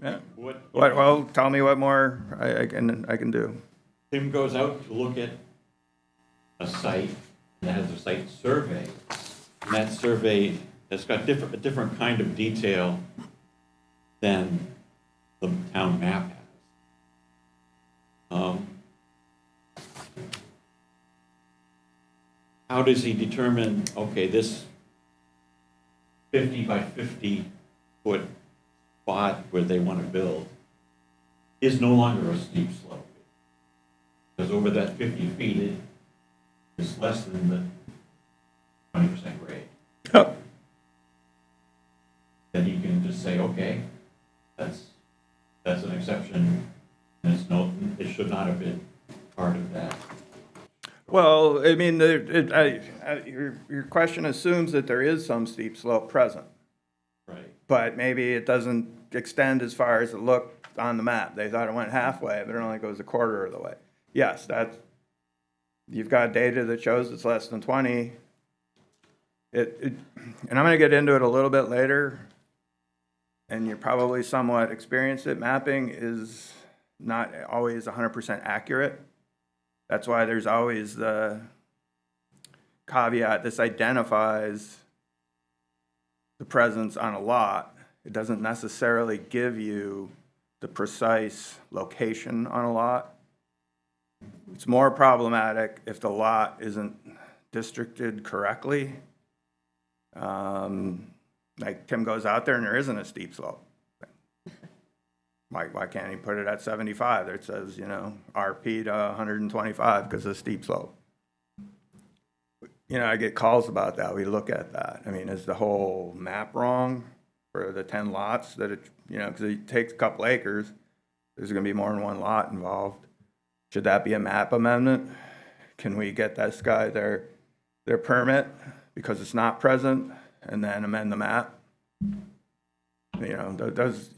Yeah. Well, tell me what more I can do. Tim goes out to look at a site that has a site survey. And that survey has got a different kind of detail than the town map has. How does he determine, okay, this 50 by 50 foot spot where they want to build is no longer a steep slope. Because over that 50 feet, it is less than the 20% grade. Oh. Then you can just say, okay, that's an exception, and it should not have been part of that. Well, I mean, your question assumes that there is some steep slope present, Right. but maybe it doesn't extend as far as it looked on the map. They thought it went halfway, but it only goes a quarter of the way. Yes, you've got data that shows it's less than 20. And I'm going to get into it a little bit later, and you're probably somewhat experienced it. Mapping is not always 100% accurate. That's why there's always the caveat, this identifies the presence on a lot. It doesn't necessarily give you the precise location on a lot. It's more problematic if the lot isn't districted correctly. Like Tim goes out there and there isn't a steep slope. Why can't he put it at 75? There it says, RP to 125 because of steep slope. I get calls about that. We look at that. I mean, is the whole map wrong for the 10 lots that because it takes a couple acres, there's going to be more than one lot involved. Should that be a map amendment? Can we get this guy their permit because it's not present and then amend the map? You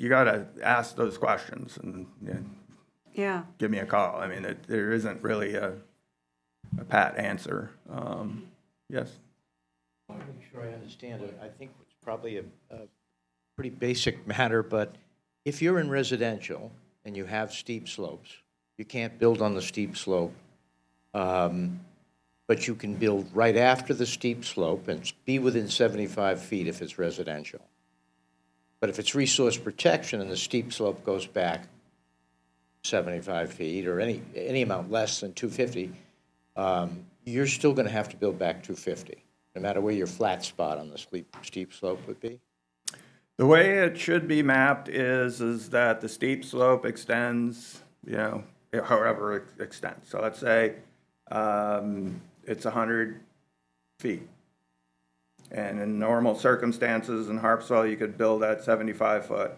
got to ask those questions and Yeah. give me a call. I mean, there isn't really a pat answer. Yes. I want to make sure I understand it. I think it's probably a pretty basic matter, but if you're in residential and you have steep slopes, you can't build on the steep slope, but you can build right after the steep slope and be within 75 feet if it's residential. But if it's resource protection and the steep slope goes back 75 feet or any amount less than 250, you're still going to have to build back 250, no matter where your flat spot on the steep slope would be. The way it should be mapped is that the steep slope extends, however it extends. So let's say it's 100 feet. And in normal circumstances in Harpswell, you could build at 75 foot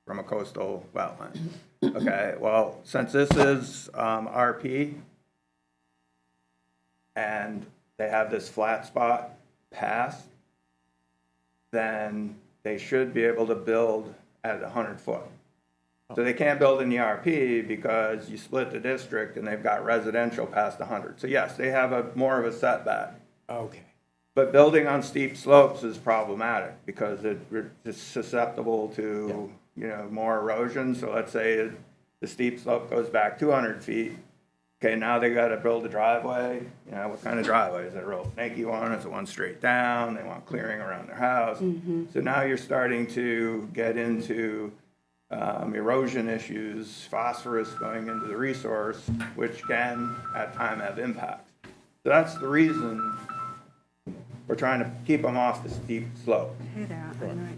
from a coastal wetland. Okay, well, since this is RP, and they have this flat spot past, then they should be able to build at 100 foot. So they can't build in the RP because you split the district and they've got residential past 100. So yes, they have more of a setback. Okay. But building on steep slopes is problematic because it's susceptible to, more erosion. So let's say the steep slope goes back 200 feet. Okay, now they got to build a driveway. What kind of driveway? Is it a real snaky one? Is it one straight down? They want clearing around their house. Mm-hmm. So now you're starting to get into erosion issues, phosphorus going into the resource, which can at times have impacts. So that's the reason we're trying to keep them off the steep slope. Hey there.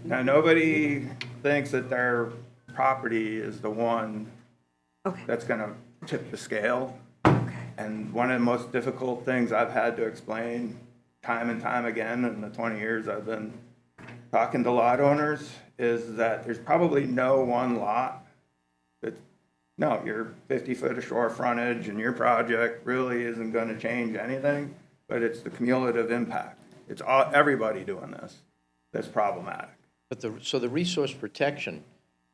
Now, nobody thinks that their property is the one Okay. that's going to tip the scale. Okay. And one of the most difficult things I've had to explain time and time again in the 20 years I've been talking to lot owners is that there's probably no one lot that, your 50 foot of shore frontage and your project really isn't going to change anything, but it's the cumulative impact. It's everybody doing this that's problematic. But so the resource protection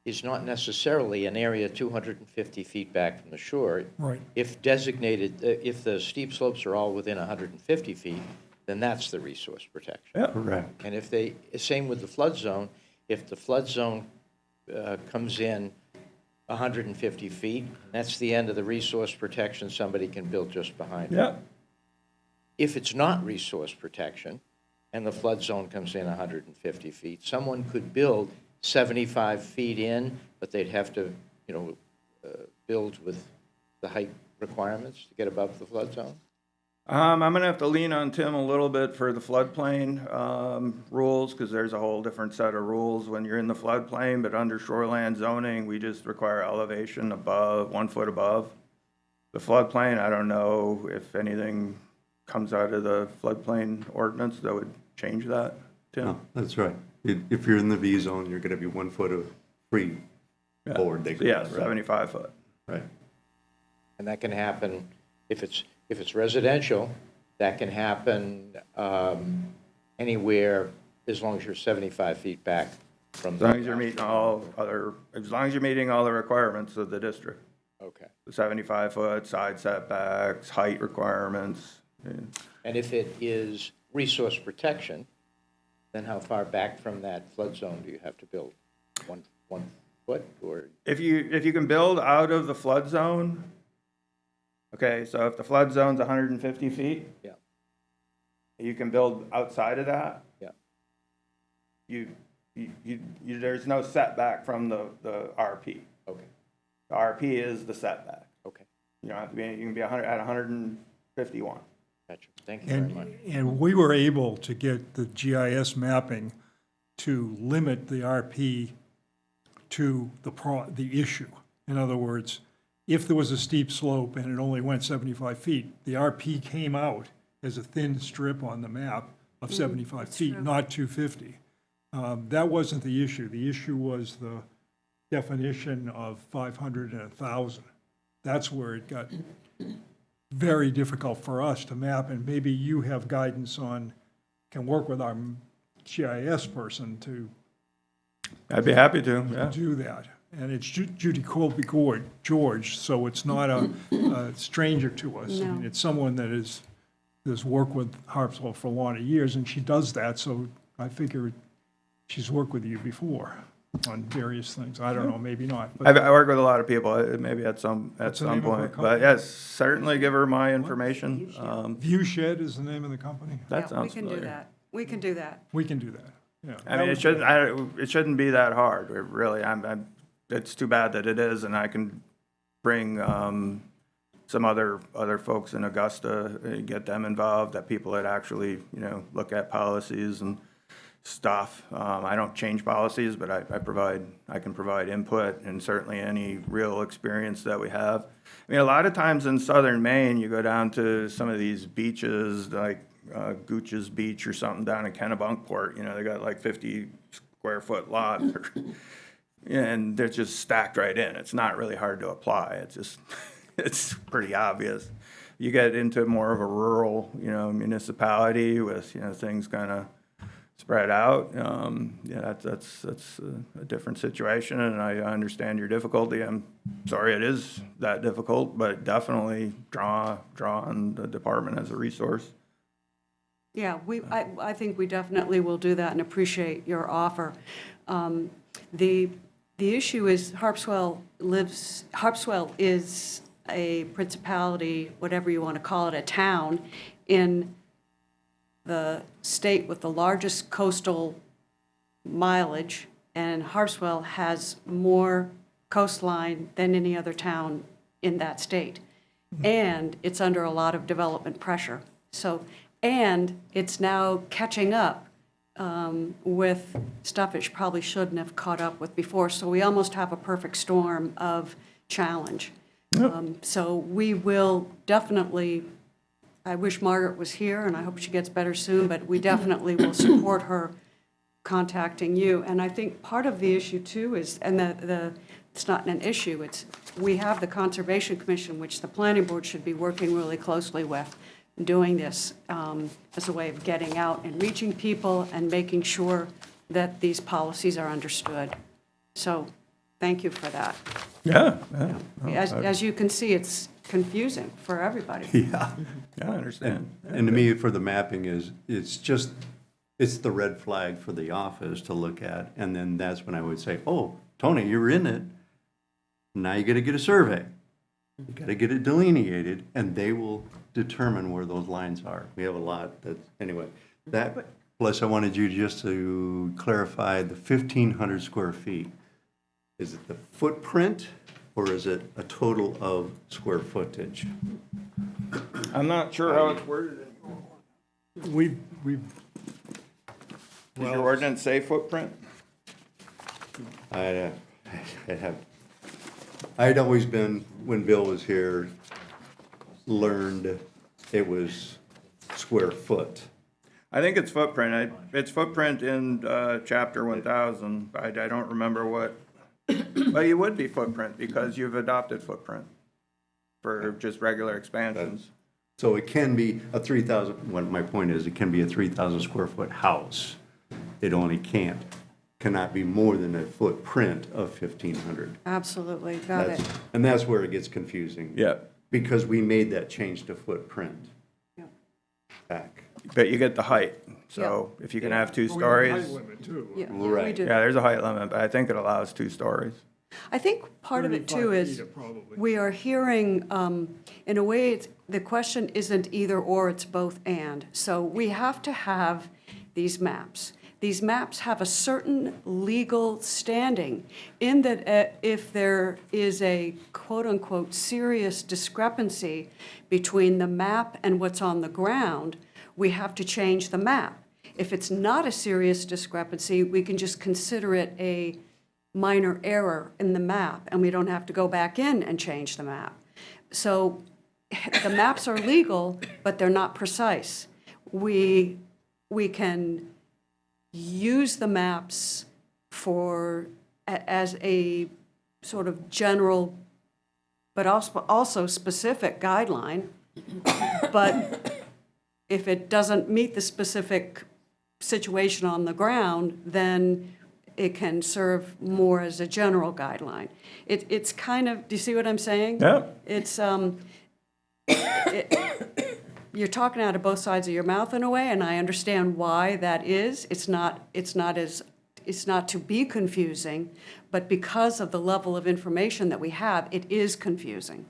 is not necessarily an area 250 feet back from the shore. Right. If designated, if the steep slopes are all within 150 feet, then that's the resource protection. Yeah. Correct. And same with the flood zone, if the flood zone comes in 150 feet, that's the end of the resource protection, somebody can build just behind it. Yeah. If it's not resource protection, and the flood zone comes in 150 feet, someone could build 75 feet in, but they'd have to, build with the height requirements to get above the flood zone? I'm going to have to lean on Tim a little bit for the floodplain rules. rules, because there's a whole different set of rules when you're in the floodplain, but under shoreland zoning, we just require elevation above, 1 foot above the floodplain. I don't know if anything comes out of the floodplain ordinance that would change that, Tim? No, that's right. If you're in the V zone, you're gonna be 1 foot of free board. They call Yeah, it, right? 75 foot. Right. And that can happen, if it's residential, that can happen anywhere as long as you're 75 feet back from. As long as you're meeting as long as you're meeting all the requirements of the district. Okay. The 75 foot, side setbacks, height requirements. And if it is resource protection, then how far back from that flood zone do you have to build? One foot, or? If you can build out of the flood zone, okay, so if the flood zone's 150 feet. Yeah. You can build outside of that. Yeah. There's no setback from the RP. Okay, The RP is the setback. okay, You don't have to be, you can be at 151. gotcha, thank you very much. And we were able to get the GIS mapping to limit the RP to the issue. In other words, if there was a steep slope and it only went 75 feet, the RP came out as a thin strip on the map of 75 feet, true. not 250. That wasn't the issue. The issue was the definition of 500 and 1,000. That's where it got very difficult for us to map, and maybe you have guidance on, can work with our GIS person to I'd be happy to, yeah. do that. And it's Judy Colby George, so it's not a stranger to us. I mean, No. it's someone that has worked with Harpswell for a lot of years, and she does that, so I figure she's worked with you before on various things. I don't know, maybe not. But I work with a lot of people, maybe at some the name of her point, company? but yes, certainly give her my information. Viewshed is the name of the company. That Yeah, sounds we can do familiar. that. We can do that. We can do that, yeah. I mean, it shouldn't be that hard, really. It's too bad that it is, and I can bring some other folks in Augusta, get them involved, that people that actually, look at policies and stuff. I don't change policies, but I can provide input, and certainly any real experience that we have. I mean, a lot of times in southern Maine, you go down to some of these beaches, like Gooch's Beach or something down in Kennebunkport, they got like 50 square foot lots, and they're just stacked right in. It's not really hard to apply. It's just, it's pretty obvious. You get into more of a rural, municipality with, things kind of spread out. That's a different situation, and I understand your difficulty. I'm sorry it is that difficult, but definitely draw on the department as a resource. Yeah, I think we definitely will do that and appreciate your offer. The issue is Harpswell is a principality, whatever you want to call it, a town in the state with the largest coastal mileage, and Harpswell has more coastline than any other town in that state. And it's under a lot of development pressure. And it's now catching up with stuff it probably shouldn't have caught up with before. So we almost have a perfect storm of challenge. So we will definitely, I wish Margaret was here, and I hope she gets better soon, but we definitely will support her contacting you. And I think part of the issue too is, and it's not an issue, we have the Conservation Commission, which the Planning Board should be working really closely with, doing this as a way of getting out and reaching people and making sure that these policies are understood. So thank you for that. Yeah. As you can see, it's confusing for everybody. Yeah. Yeah, I understand. And to me, for the mapping it's the red flag for the office to look at. And then that's when I would say, oh, Tony, you're in it. Now you got to get a survey. You got to get it delineated, and they will determine where those lines are. We have a lot anyway, plus I wanted you just to clarify the 1,500 square feet. Is it the footprint, or is it a total of square footage? I'm not sure how it's worded. We've Does your ordinance say footprint? I'd have, I'd always been, when Bill was here, learned it was square foot. I think it's footprint. It's footprint in chapter 1000. I don't remember what, but you would be footprint because you've adopted footprint for just regular expansions. So it can be a 3,000, what my point is, it can be a 3,000 square foot house. It only cannot be more than a footprint of 1,500. Absolutely, got it. And that's where it gets confusing. Yeah. Because we made that change to footprint Yeah. back. But you get the height. So if you can have 2 stories, Height limit too. Yeah, we Right. do. yeah, there's a height limit, but I think it allows 2 stories. I think part of it too 35 is, feet, probably. we are hearing, in a way, the question isn't either or, it's both and. So we have to have these maps. These maps have a certain legal standing in that if there is a quote-unquote serious discrepancy between the map and what's on the ground, we have to change the map. If it's not a serious discrepancy, we can just consider it a minor error in the map, and we don't have to go back in and change the map. So the maps are legal, but they're not precise. We can use the maps as a sort of general, but also specific guideline. But if it doesn't meet the specific situation on the ground, then it can serve more as a general guideline. It's kind of, do you see what I'm saying? Yeah. It's, you're talking out of both sides of your mouth in a way, and I understand why that is. It's not to be confusing, but because of the level of information that we have, it is confusing.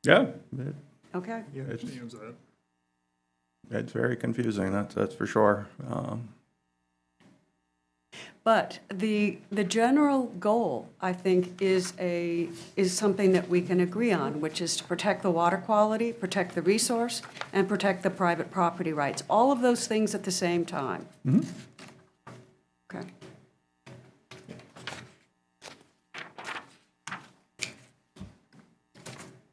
Yeah. Okay? He understands that. It's very confusing, that's for sure. But the general goal, I think, is something that we can agree on, which is to protect the water quality, protect the resource, and protect the private property rights. All of those things at the same time. Okay.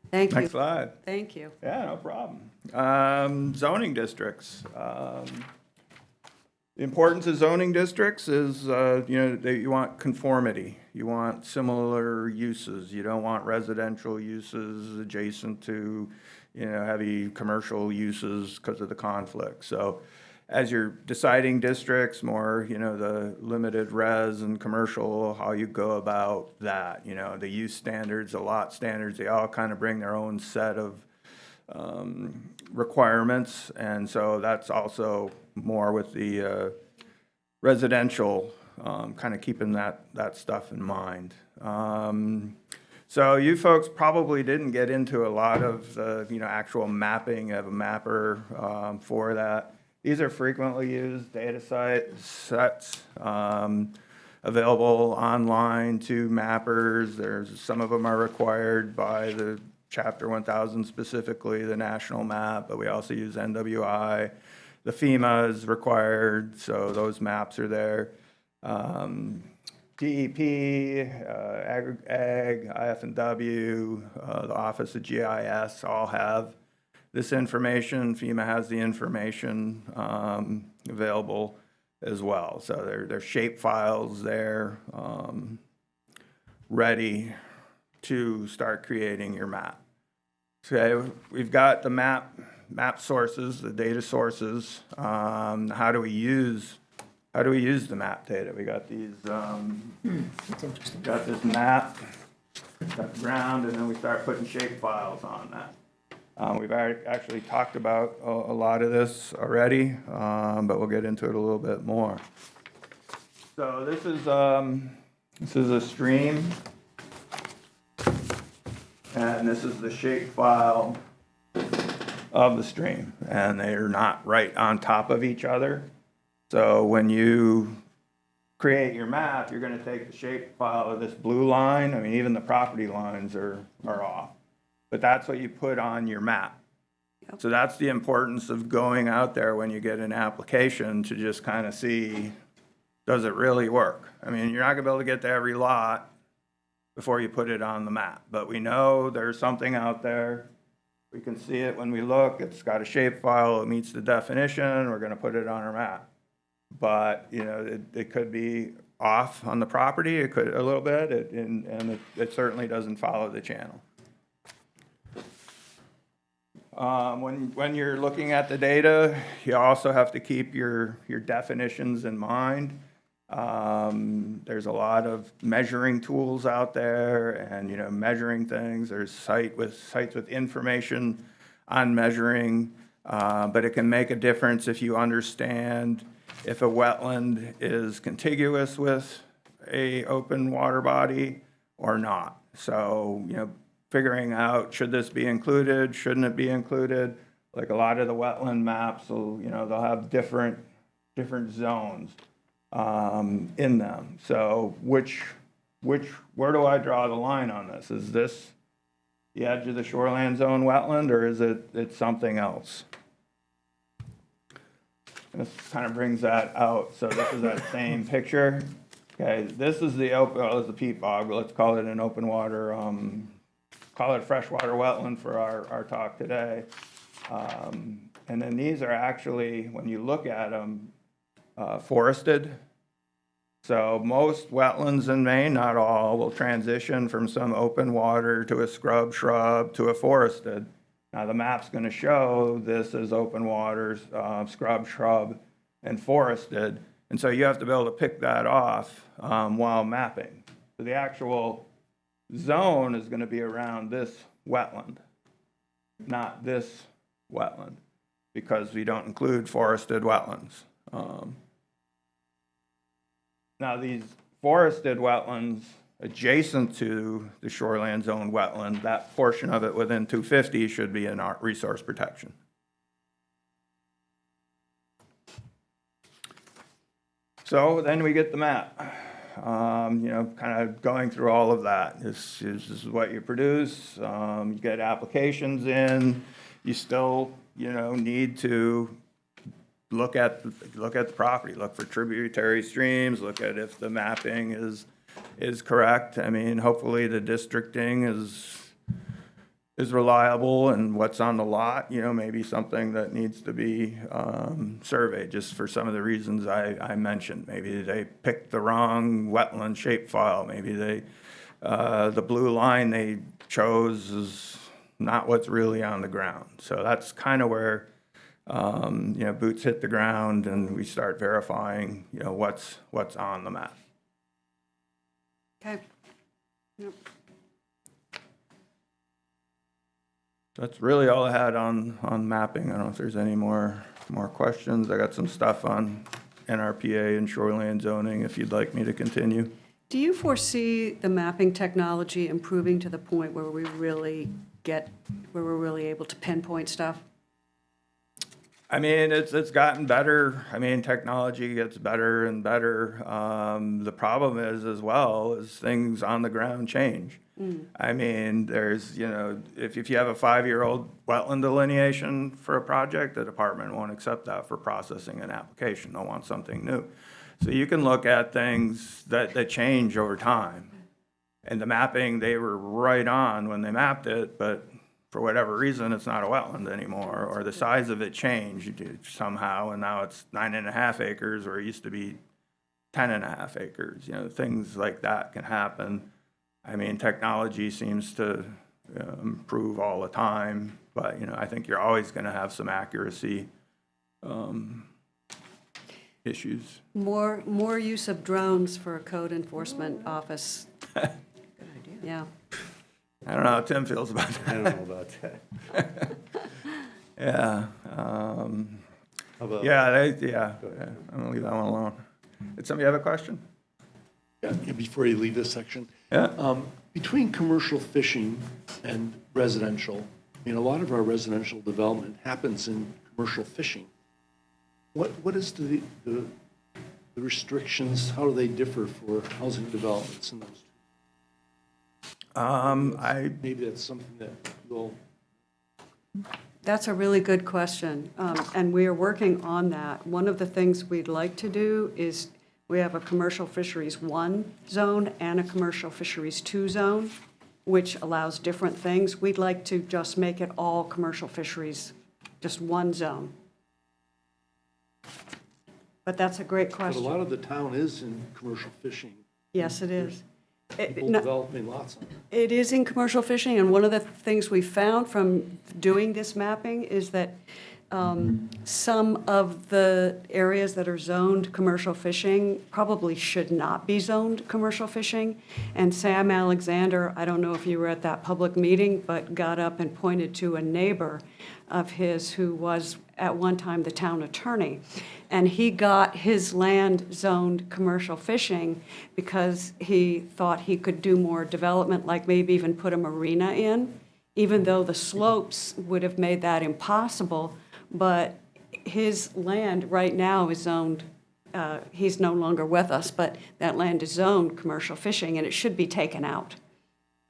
Thank you. Next slide. Thank you. Yeah, no problem. Zoning districts. The importance of zoning districts is, that you want conformity. You want similar uses. You don't want residential uses adjacent to, heavy commercial uses because of the conflict. So as you're deciding districts, more, the limited res and commercial, how you go about that, the use standards, the lot standards, they all kind of bring their own set of requirements. And so that's also more with the residential, kind of keeping that stuff in mind. So you folks probably didn't get into a lot of the, actual mapping of a mapper for that. These are frequently used data sets available online to mappers. Some of them are required by the Chapter 1000, specifically the national map, but we also use NWI. The FEMA is required, so those maps are there. DEP, Ag, IF&W, the Office of GIS all have this information. FEMA has the information available as well. So there's shape files there ready to start creating your map. Okay, we've got the map sources, the data sources. How do we use the map data? We got these, got this map, got the ground, and then we start putting shape files on that. We've actually talked about a lot of this already, but we'll get into it a little bit more. So this is a stream, and this is the shape file of the stream, and they're not right on top of each other. So when you create your map, you're going to take the shape file of this blue line. I mean, even the property lines are off. But that's what you put on your map. So that's the importance of going out there when you get an application to just kind of see, does it really work? I mean, you're not gonna be able to get to every lot before you put it on the map, but we know there's something out there. We can see it when we look, it's got a shapefile, it meets the definition, we're gonna put it on our map. But, you know, it could be off on the property, it could, a little bit, and it certainly doesn't follow the channel. When you're looking at the data, you also have to keep your definitions in mind. There's a lot of measuring tools out there and, you know, measuring things. There's sites with information on measuring, but it can make a difference if you understand if a wetland is contiguous with a open water body or not. So, you know, figuring out, should this be included, shouldn't it be included? Like a lot of the wetland maps will, you know, they'll have different zones in them. So where do I draw the line on this? Is this the edge of the shoreland zone wetland, or is it something else? And this kind of brings that out. So this is that same picture. Okay, this is the open, well, it's a peat bog, but let's call it an open water, call it freshwater wetland for our talk today. And then these are actually, when you look at them, forested. So most wetlands in Maine, not all, will transition from some open water to a scrub shrub to a forested. Now the map's going to show this as open waters, scrub shrub, and forested. And so you have to be able to pick that off while mapping. So the actual zone is going to be around this wetland, not this wetland, because we don't include forested wetlands. Now these forested wetlands adjacent to the shoreland zone wetland, that portion of it within 250 should be in our resource protection. So then we get the map. You know, kind of going through all of that. This is what you produce. You get applications in. You still, you know, need to look at the property. Look for tributary streams. Look at if the mapping is correct. I mean, hopefully the districting is reliable, and what's on the lot, you know, maybe something that needs to be surveyed just for some of the reasons I mentioned. Maybe they picked the wrong wetland shapefile. Maybe the blue line they chose is not what's really on the ground. So that's kind of where, you know, boots hit the ground and we start verifying, you know, what's on the map. Okay. Yep. That's really all I had on mapping. I don't know if there's any more questions. I got some stuff on NRPA and shoreline zoning if you'd like me to continue. Do you foresee the mapping technology improving to the point where we're really able to pinpoint stuff? I mean, it's gotten better. I mean, technology gets better and better. The problem is, as well, is things on the ground change. I mean, there's, you know, if you have a 5-year-old wetland delineation for a project, the department won't accept that for processing an application. They'll want something new. So you can look at things that change over time. And the mapping, they were right on when they mapped it, but for whatever reason, it's not a wetland anymore, or the size of it changed somehow, and now it's 9.5 acres, where it used to be 10.5 acres. You know, things like that can happen. I mean, technology seems to improve all the time, but, you know, I think you're always going to have some accuracy issues. More use of drones for a code enforcement office. Good idea. Yeah. I don't know how Tim feels about that. I don't know about that. Yeah. How about- Yeah, I'm gonna leave that one alone. Did somebody have a question? Yeah, before you leave this section. Yeah. Between commercial fishing and residential, I mean, a lot of our residential development happens in commercial fishing. What is the restrictions, how do they differ for housing developments in those two? Maybe that's something that you'll That's a really good question, and we are working on that. One of the things we'd like to do is, we have a commercial fisheries 1 zone and a commercial fisheries 2 zone, which allows different things. We'd like to just make it all commercial fisheries, just 1 zone. But that's a great But a question. lot of the town is in commercial fishing. Yes, it is. People No, developing lots on it. it is in commercial fishing, and one of the things we found from doing this mapping is that some of the areas that are zoned commercial fishing probably should not be zoned commercial fishing. And Sam Alexander, I don't know if you were at that public meeting, but got up and pointed to a neighbor of his who was at one time the town attorney. And he got his land zoned commercial fishing because he thought he could do more development, like maybe even put a marina in, even though the slopes would have made that impossible. But his land right now is zoned, he's no longer with us, but that land is zoned commercial fishing, and it should be taken out.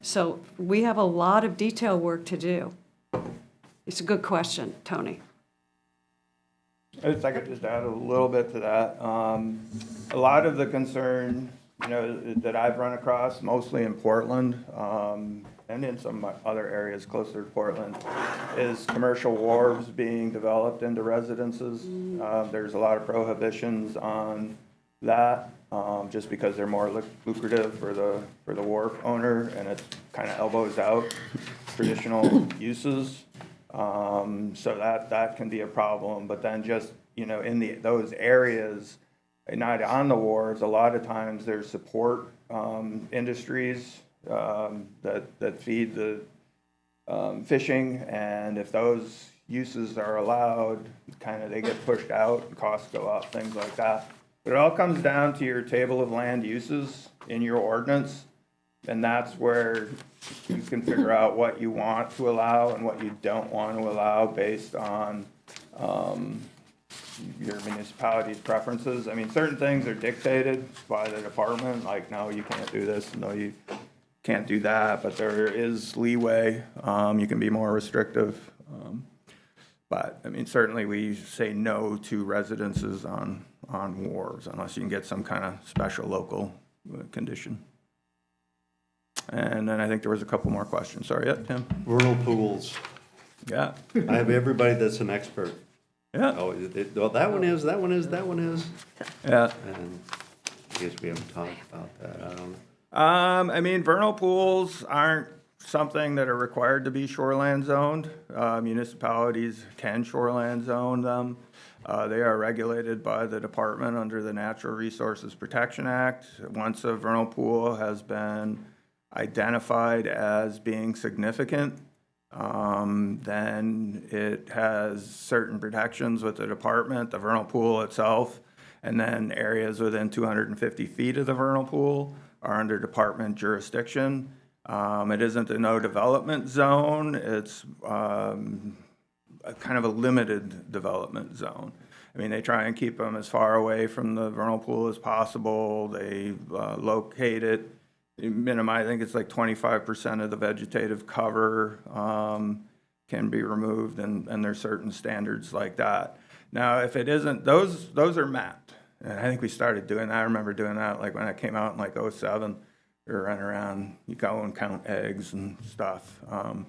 So we have a lot of detail work to do. It's a good question, Tony. If I could just add a little bit to that. A lot of the concern, that I've run across, mostly in Portland, and in some other areas closer to Portland, is commercial wharves being developed into residences. There's a lot of prohibitions on that, just because they're more lucrative for the wharf owner, and it kind of elbows out traditional uses. So that can be a problem. But then just, in those areas, not on the wharves, a lot of times there's support industries that feed the fishing, and if those uses are allowed, they get pushed out, costs go up, things like that. But it all comes down to your table of land uses in your ordinance, and that's where you can figure out what you want to allow and what you don't want to allow based on your municipality's preferences. I mean, certain things are dictated by the department, like, no, you can't do this, no, you can't do that, but there is leeway. You can be more restrictive. But, I mean, certainly we say no to residences on wharves unless you can get some kind of special local condition. And then I think there was a couple more questions. Sorry, yeah, Tim? Vernal pools. Yeah. I have everybody that's an expert. Yeah. Oh, well, that one is. Yeah. And I guess we haven't talked about that. I don't know. I mean, vernal pools aren't something that are required to be shoreland zoned. Municipalities can shoreland zone them. They are regulated by the department under the Natural Resources Protection Act. Once a vernal pool has been identified as being significant, then it has certain protections with the department, the vernal pool itself, and then areas within 250 feet of the vernal pool are under department jurisdiction. It isn't a no development zone, it's kind of a limited development zone. I mean, they try and keep them as far away from the vernal pool as possible. They locate it, minimize, I think it's like 25% of the vegetative cover can be removed, and there's certain standards like that. Now, if it isn't, those are mapped. And I think we started doing that. I remember doing that like when I came out in like 07. We were running around, you go and count eggs and stuff. And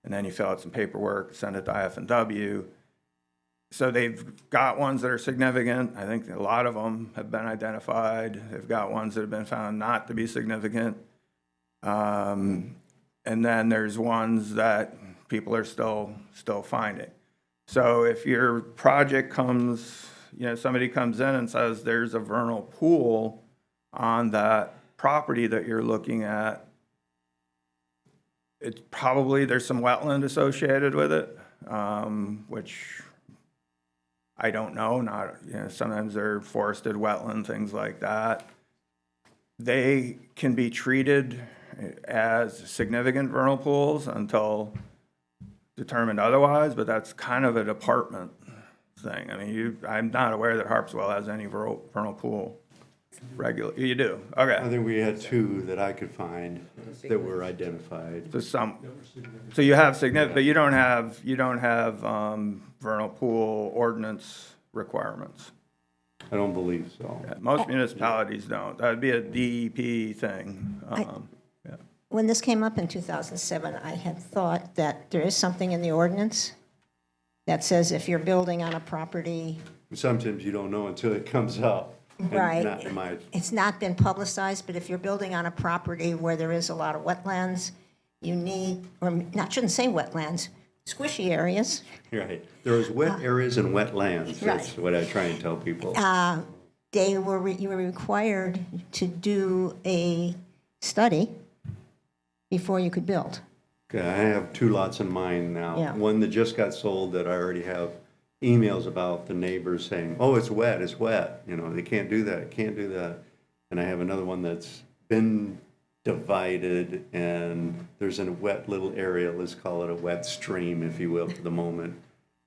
then you fill out some paperwork, send it to IF&W. So they've got ones that are significant. I think a lot of them have been identified. They've got ones that have been found not to be significant. And then there's ones that people are still finding. So if your project comes, somebody comes in and says there's a vernal pool on that property that you're looking at, it's probably, there's some wetland associated with it, which I don't know, sometimes they're forested wetland, things like that. They can be treated as significant vernal pools until determined otherwise, but that's kind of a department thing. I mean, I'm not aware that Harpswell has any vernal pool You do, okay. I think we had two that I could find that were identified. So you have but you don't have, vernal pool ordinance requirements. I don't believe so. Yeah, most municipalities don't. That'd be a DEP thing. Yeah. When this came up in 2007, I had thought that there is something in the ordinance that says if you're building on a property, Sometimes you don't know until it comes up. And right, not in my- it's not been publicized, but if you're building on a property where there is a lot of wetlands, you need, or not, shouldn't say wetlands, squishy areas, Right. There's wet areas and wetlands. That's Right. what I try and tell people. you were required to do a study before you could build. Okay, I have two lots in mind now. Yeah. One that just got sold that I already have emails about the neighbors saying, oh, it's wet, they can't do that, can't do that. And I have another one that's been divided and there's a wet little area, let's call it a wet stream, if you will, for the moment,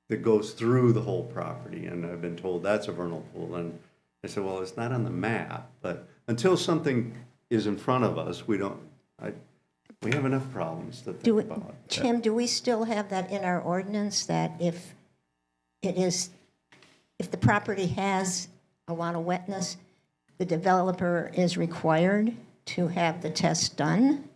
that goes through the whole property. And I've been told that's a vernal pool. And I said, well, it's not on the map, but until something is in front of us, we have enough problems to think about. Tim, do we still have that in our ordinance, that if the property has a lot of wetness, the developer is required to have the test done,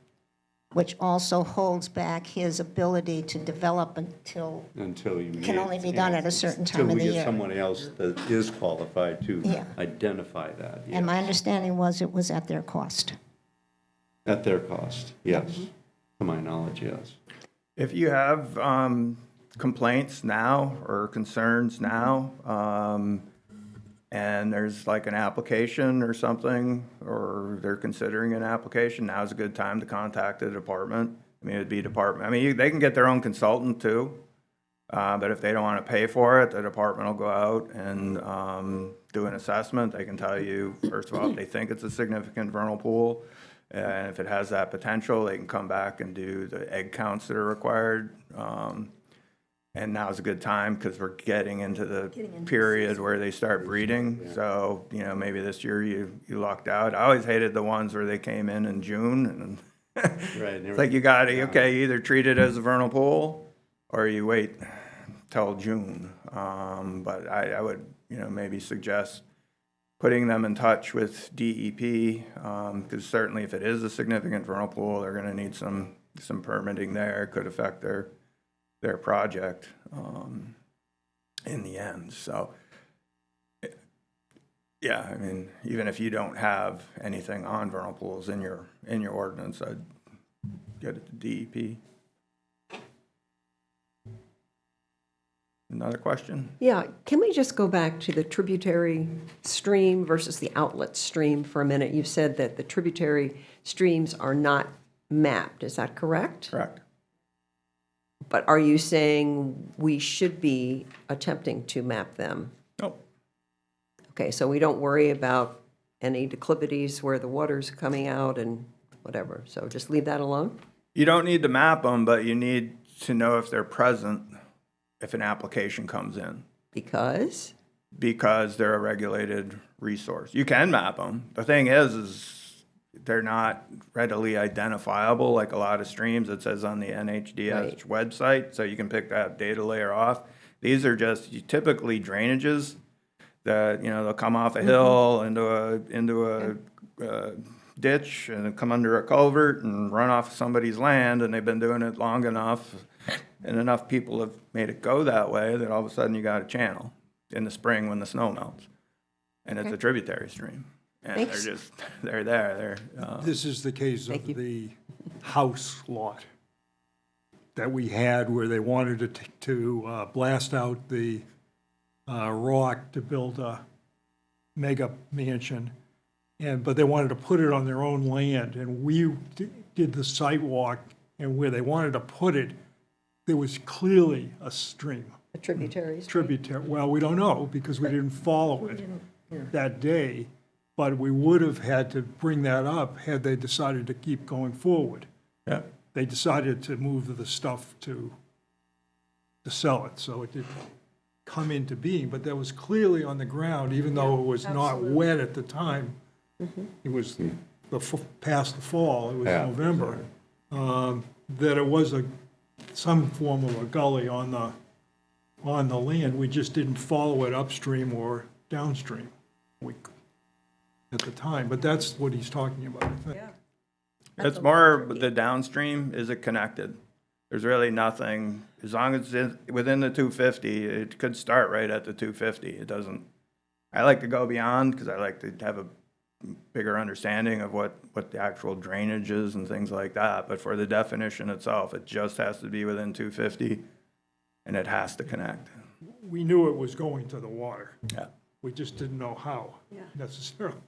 which also holds back his ability to develop until Until you can only be done at a certain time of the Until we year. get someone else that is qualified to Yeah. identify that. And my yes. understanding was it was at their cost. At their cost, yes. Mm-hmm. To my knowledge, yes. If you have complaints now or concerns now, and there's like an application or something, or they're considering an application, now's a good time to contact the department. I mean, they can get their own consultant too, but if they don't want to pay for it, the department will go out and do an assessment. They can tell you, first of all, if they think it's a significant vernal pool, and if it has that potential, they can come back and do the egg counts that are required. And now's a good time because we're getting into the period where they start breeding. So, maybe this year you lucked out. I always hated the ones where they came in June. And Right. it's like you either treat it as a vernal pool or you wait till June. But I would, maybe suggest putting them in touch with DEP, because certainly if it is a significant vernal pool, they're going to need some permitting there. It could affect their project in the end. So, yeah, I mean, even if you don't have anything on vernal pools in your ordinance, I'd get it to DEP. Another question? Yeah, can we just go back to the tributary stream versus the outlet stream for a minute? You said that the tributary streams are not mapped, is that correct? Correct. But are you saying we should be attempting to map them? Oh, Okay, so we don't worry about any declivities where the water's coming out and whatever, so just leave that alone? you don't need to map them, but you need to know if they're present if an application comes in, Because? because they're a regulated resource. You can map them. The thing is they're not readily identifiable like a lot of streams. It says on the NHDS website, so you can pick that data layer off. These are just typically drainages that, they'll come off a hill into a ditch and then come under a culvert and run off somebody's land, and they've been doing it long enough and enough people have made it go that way that all of a sudden you got a channel in the spring when the snow melts. And it's a tributary stream. And Thanks. they're there. This is the case Thank you. of the house lot that we had where they wanted to blast out the rock to build a mega mansion. But they wanted to put it on their own land, and we did the site walk, and where they wanted to put it, there was clearly a stream. The tributary stream? Tributary, well, we don't know, because we didn't follow it that day, but we would have had to bring that up had they decided to keep going forward. Yeah. They decided to move the stuff to sell it, so it didn't come into being, but that was clearly on the ground, even though it was not wet at the time. it was past the fall, it was Yeah. November, that it was some form of a gully on the land. We just didn't follow it upstream or downstream at the time, but that's what he's talking about, I think. It's more the downstream, is it connected? There's really nothing, as long as it's within the 250, it could start right at the 250. It doesn't, I like to go beyond because I like to have a bigger understanding of what the actual drainage is and things like that. But for the definition itself, it just has to be within 250 and it has to connect. We knew it was going to the water. Yeah. We just didn't know how necessarily.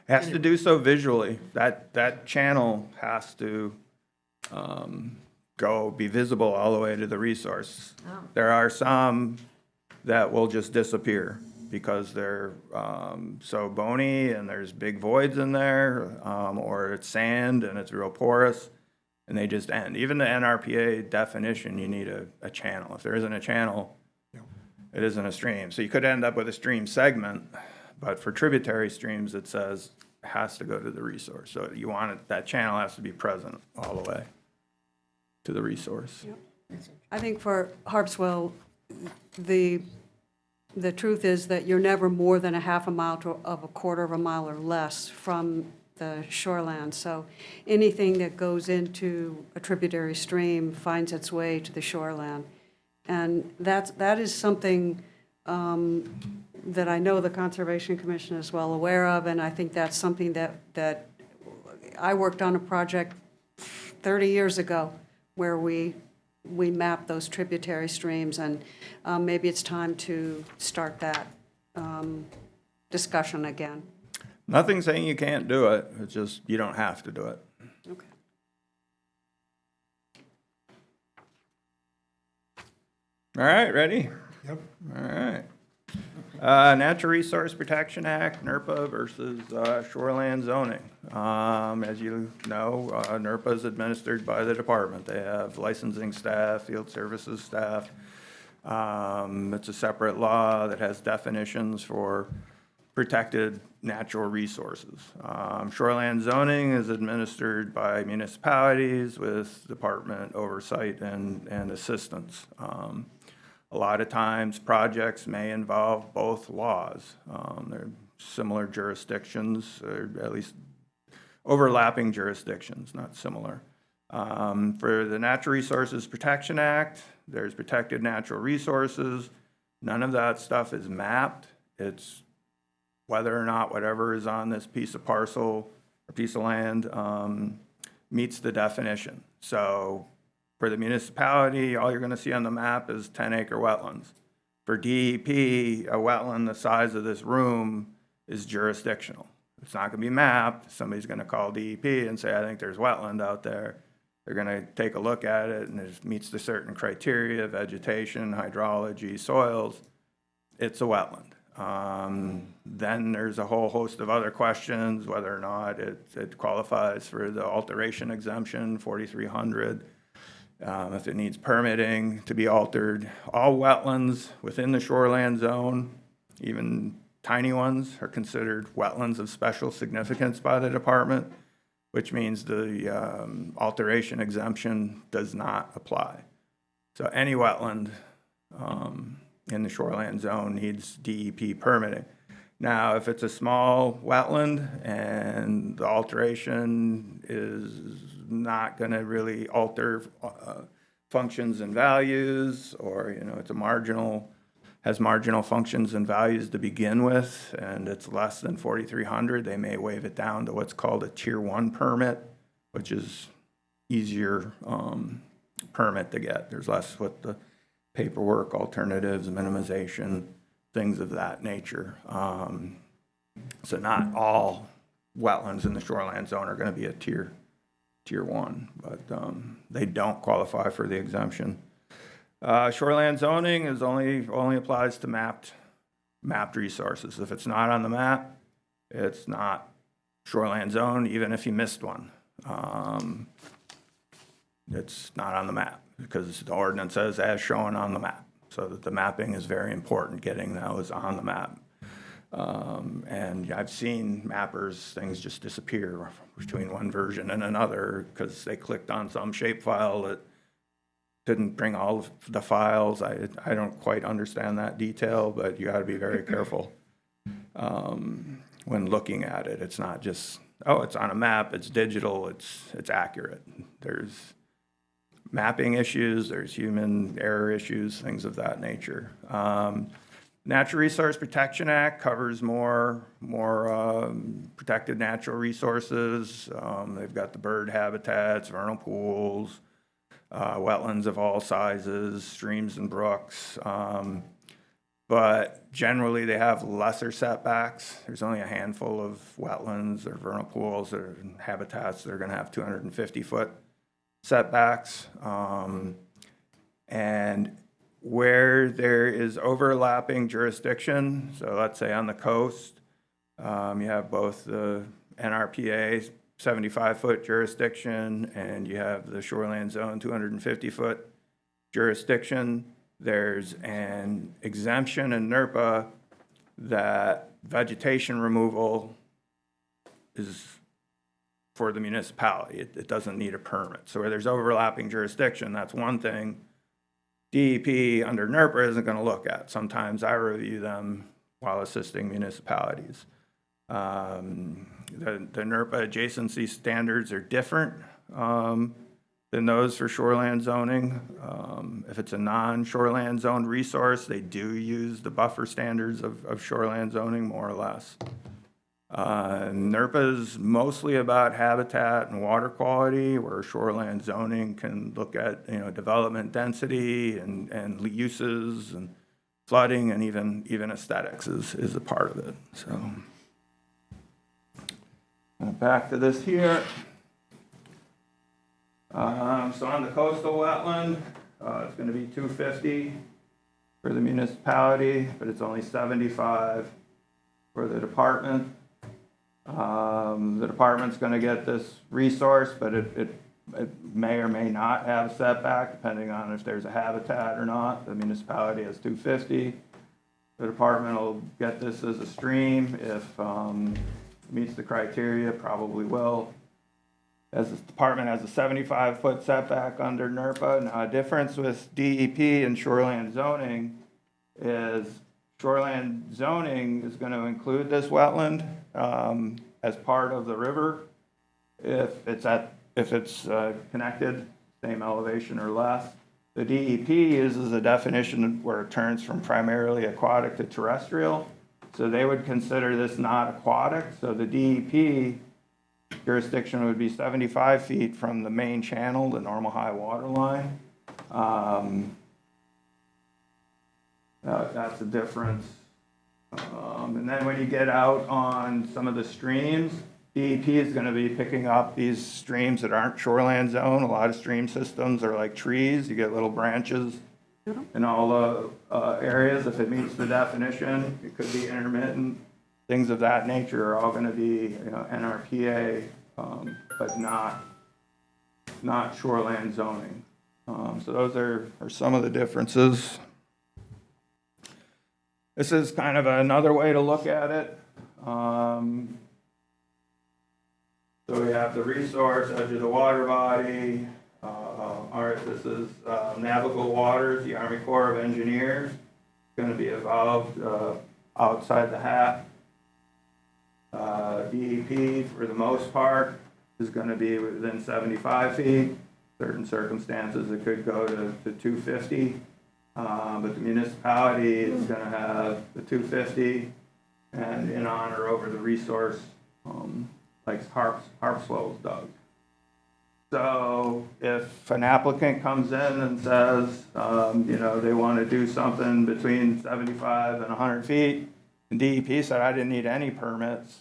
Has to do so visually. That channel has to be visible all the way to the resource. There are some that will just disappear because they're so bony and there's big voids in there, or it's sand and it's real porous, and they just end. Even the NRPA definition, you need a channel. If there isn't a channel, it isn't a stream. So you could end up with a stream segment, but for tributary streams, it says it has to go to the resource. So you want it, that channel has to be present all the way to the resource. I think for Harpswell, the truth is that you're never more than a half a mile to a quarter of a mile or less from the shoreland. So anything that goes into a tributary stream finds its way to the shoreland. And that is something that I know the Conservation Commission is well aware of, and I think that's something that I worked on a project 30 years ago where we mapped those tributary streams, and maybe it's time to start that discussion again. Nothing saying you can't do it, it's just you don't have to do it. Okay. All right, ready? Yep. All right. Natural Resource Protection Act, NERPA versus shoreland zoning. As you know, NERPA is administered by the department. They have licensing staff, field services staff. It's a separate law that has definitions for protected natural resources. Shoreland zoning is administered by municipalities with department oversight and assistance. A lot of times, projects may involve both laws. They're similar jurisdictions, or at least overlapping jurisdictions, not similar. For the Natural Resources Protection Act, there's protected natural resources. None of that stuff is mapped. It's whether or not whatever is on this piece of parcel or piece of land meets the definition. So for the municipality, all you're going to see on the map is 10-acre wetlands. For DEP, a wetland the size of this room is jurisdictional. It's not going to be mapped. Somebody's going to call DEP and say, I think there's wetland out there. They're going to take a look at it, and it meets the certain criteria, vegetation, hydrology, soils. It's a wetland. Then there's a whole host of other questions, whether or not it qualifies for the alteration exemption, 4300. If it needs permitting to be altered. All wetlands within the shoreland zone, even tiny ones, are considered wetlands of special significance by the department, which means the alteration exemption does not apply. So any wetland in the shoreland zone needs DEP permitting. Now, if it's a small wetland and the alteration is not going to really alter functions and values, or it's has marginal functions and values to begin with, and it's less than 4,300, they may waive it down to what's called a Tier 1 permit, which is easier permit to get. There's less with the paperwork, alternatives, minimization, things of that nature. So not all wetlands in the shoreland zone are going to be a Tier 1, but they don't qualify for the exemption. Shoreland zoning is only applies to mapped resources. If it's not on the map, it's not shoreland zone, even if you missed one. It's not on the map because the ordinance says as shown on the map. So that the mapping is very important, getting those on the map. And I've seen mappers, things just disappear between one version and another because they clicked on some shapefile that didn't bring all of the files. I don't quite understand that detail, but you got to be very careful when looking at it. It's not just, oh, it's on a map, it's digital, it's accurate. There's mapping issues, there's human error issues, things of that nature. Natural Resource Protection Act covers more protected natural resources. They've got the bird habitats, vernal pools, wetlands of all sizes, streams and brooks. But generally, they have lesser setbacks. There's only a handful of wetlands or vernal pools or habitats that are going to have 250-foot setbacks. And where there is overlapping jurisdiction, so let's say on the coast, you have both the NRPA 75-foot jurisdiction and you have the shoreland zone 250-foot jurisdiction. There's an exemption in NERPA that vegetation removal is for the municipality. It doesn't need a permit. So where there's overlapping jurisdiction, that's one thing DEP under NERPA isn't going to look at. Sometimes I review them while assisting municipalities. The NERPA adjacency standards are different than those for shoreland zoning. If it's a non-shoreland zoned resource, they do use the buffer standards of shoreland zoning more or less. NERPA is mostly about habitat and water quality, where shoreland zoning can look at development density and uses and flooding and even aesthetics is a part of it. So back to this here. So on the coastal wetland, it's going to be 250 for the municipality, but it's only 75 for the department. The department's going to get this resource, but it may or may not have a setback depending on if there's a habitat or not. The municipality has 250. The department will get this as a stream if it meets the criteria, probably will. As the department has a 75-foot setback under NERPA. Now, a difference with DEP and shoreland zoning is shoreland zoning is going to include this wetland as part of the river if it's connected, same elevation or less. The DEP uses a definition where it turns from primarily aquatic to terrestrial, so they would consider this not aquatic. So the DEP jurisdiction would be 75 feet from the main channel, the normal high water line. That's the difference. And then when you get out on some of the streams, DEP is going to be picking up these streams that aren't shoreland zone. A lot of stream systems are like trees. You get little branches in all the areas. If it meets the definition, it could be intermittent. Things of that nature are all going to be NRPA, but not shoreland zoning. So those are some of the differences. This is kind of another way to look at it. So we have the resource, edge of the water body. All right, this is navigable waters, the Army Corps of Engineers. It's going to be involved outside the hat. DEP, for the most part, is going to be within 75 feet. Certain circumstances, it could go to 250. But the municipality is going to have the 250 and in honor over the resource, like Harpswell does. So if an applicant comes in and says, they want to do something between 75 and 100 feet, and DEP said, I didn't need any permits,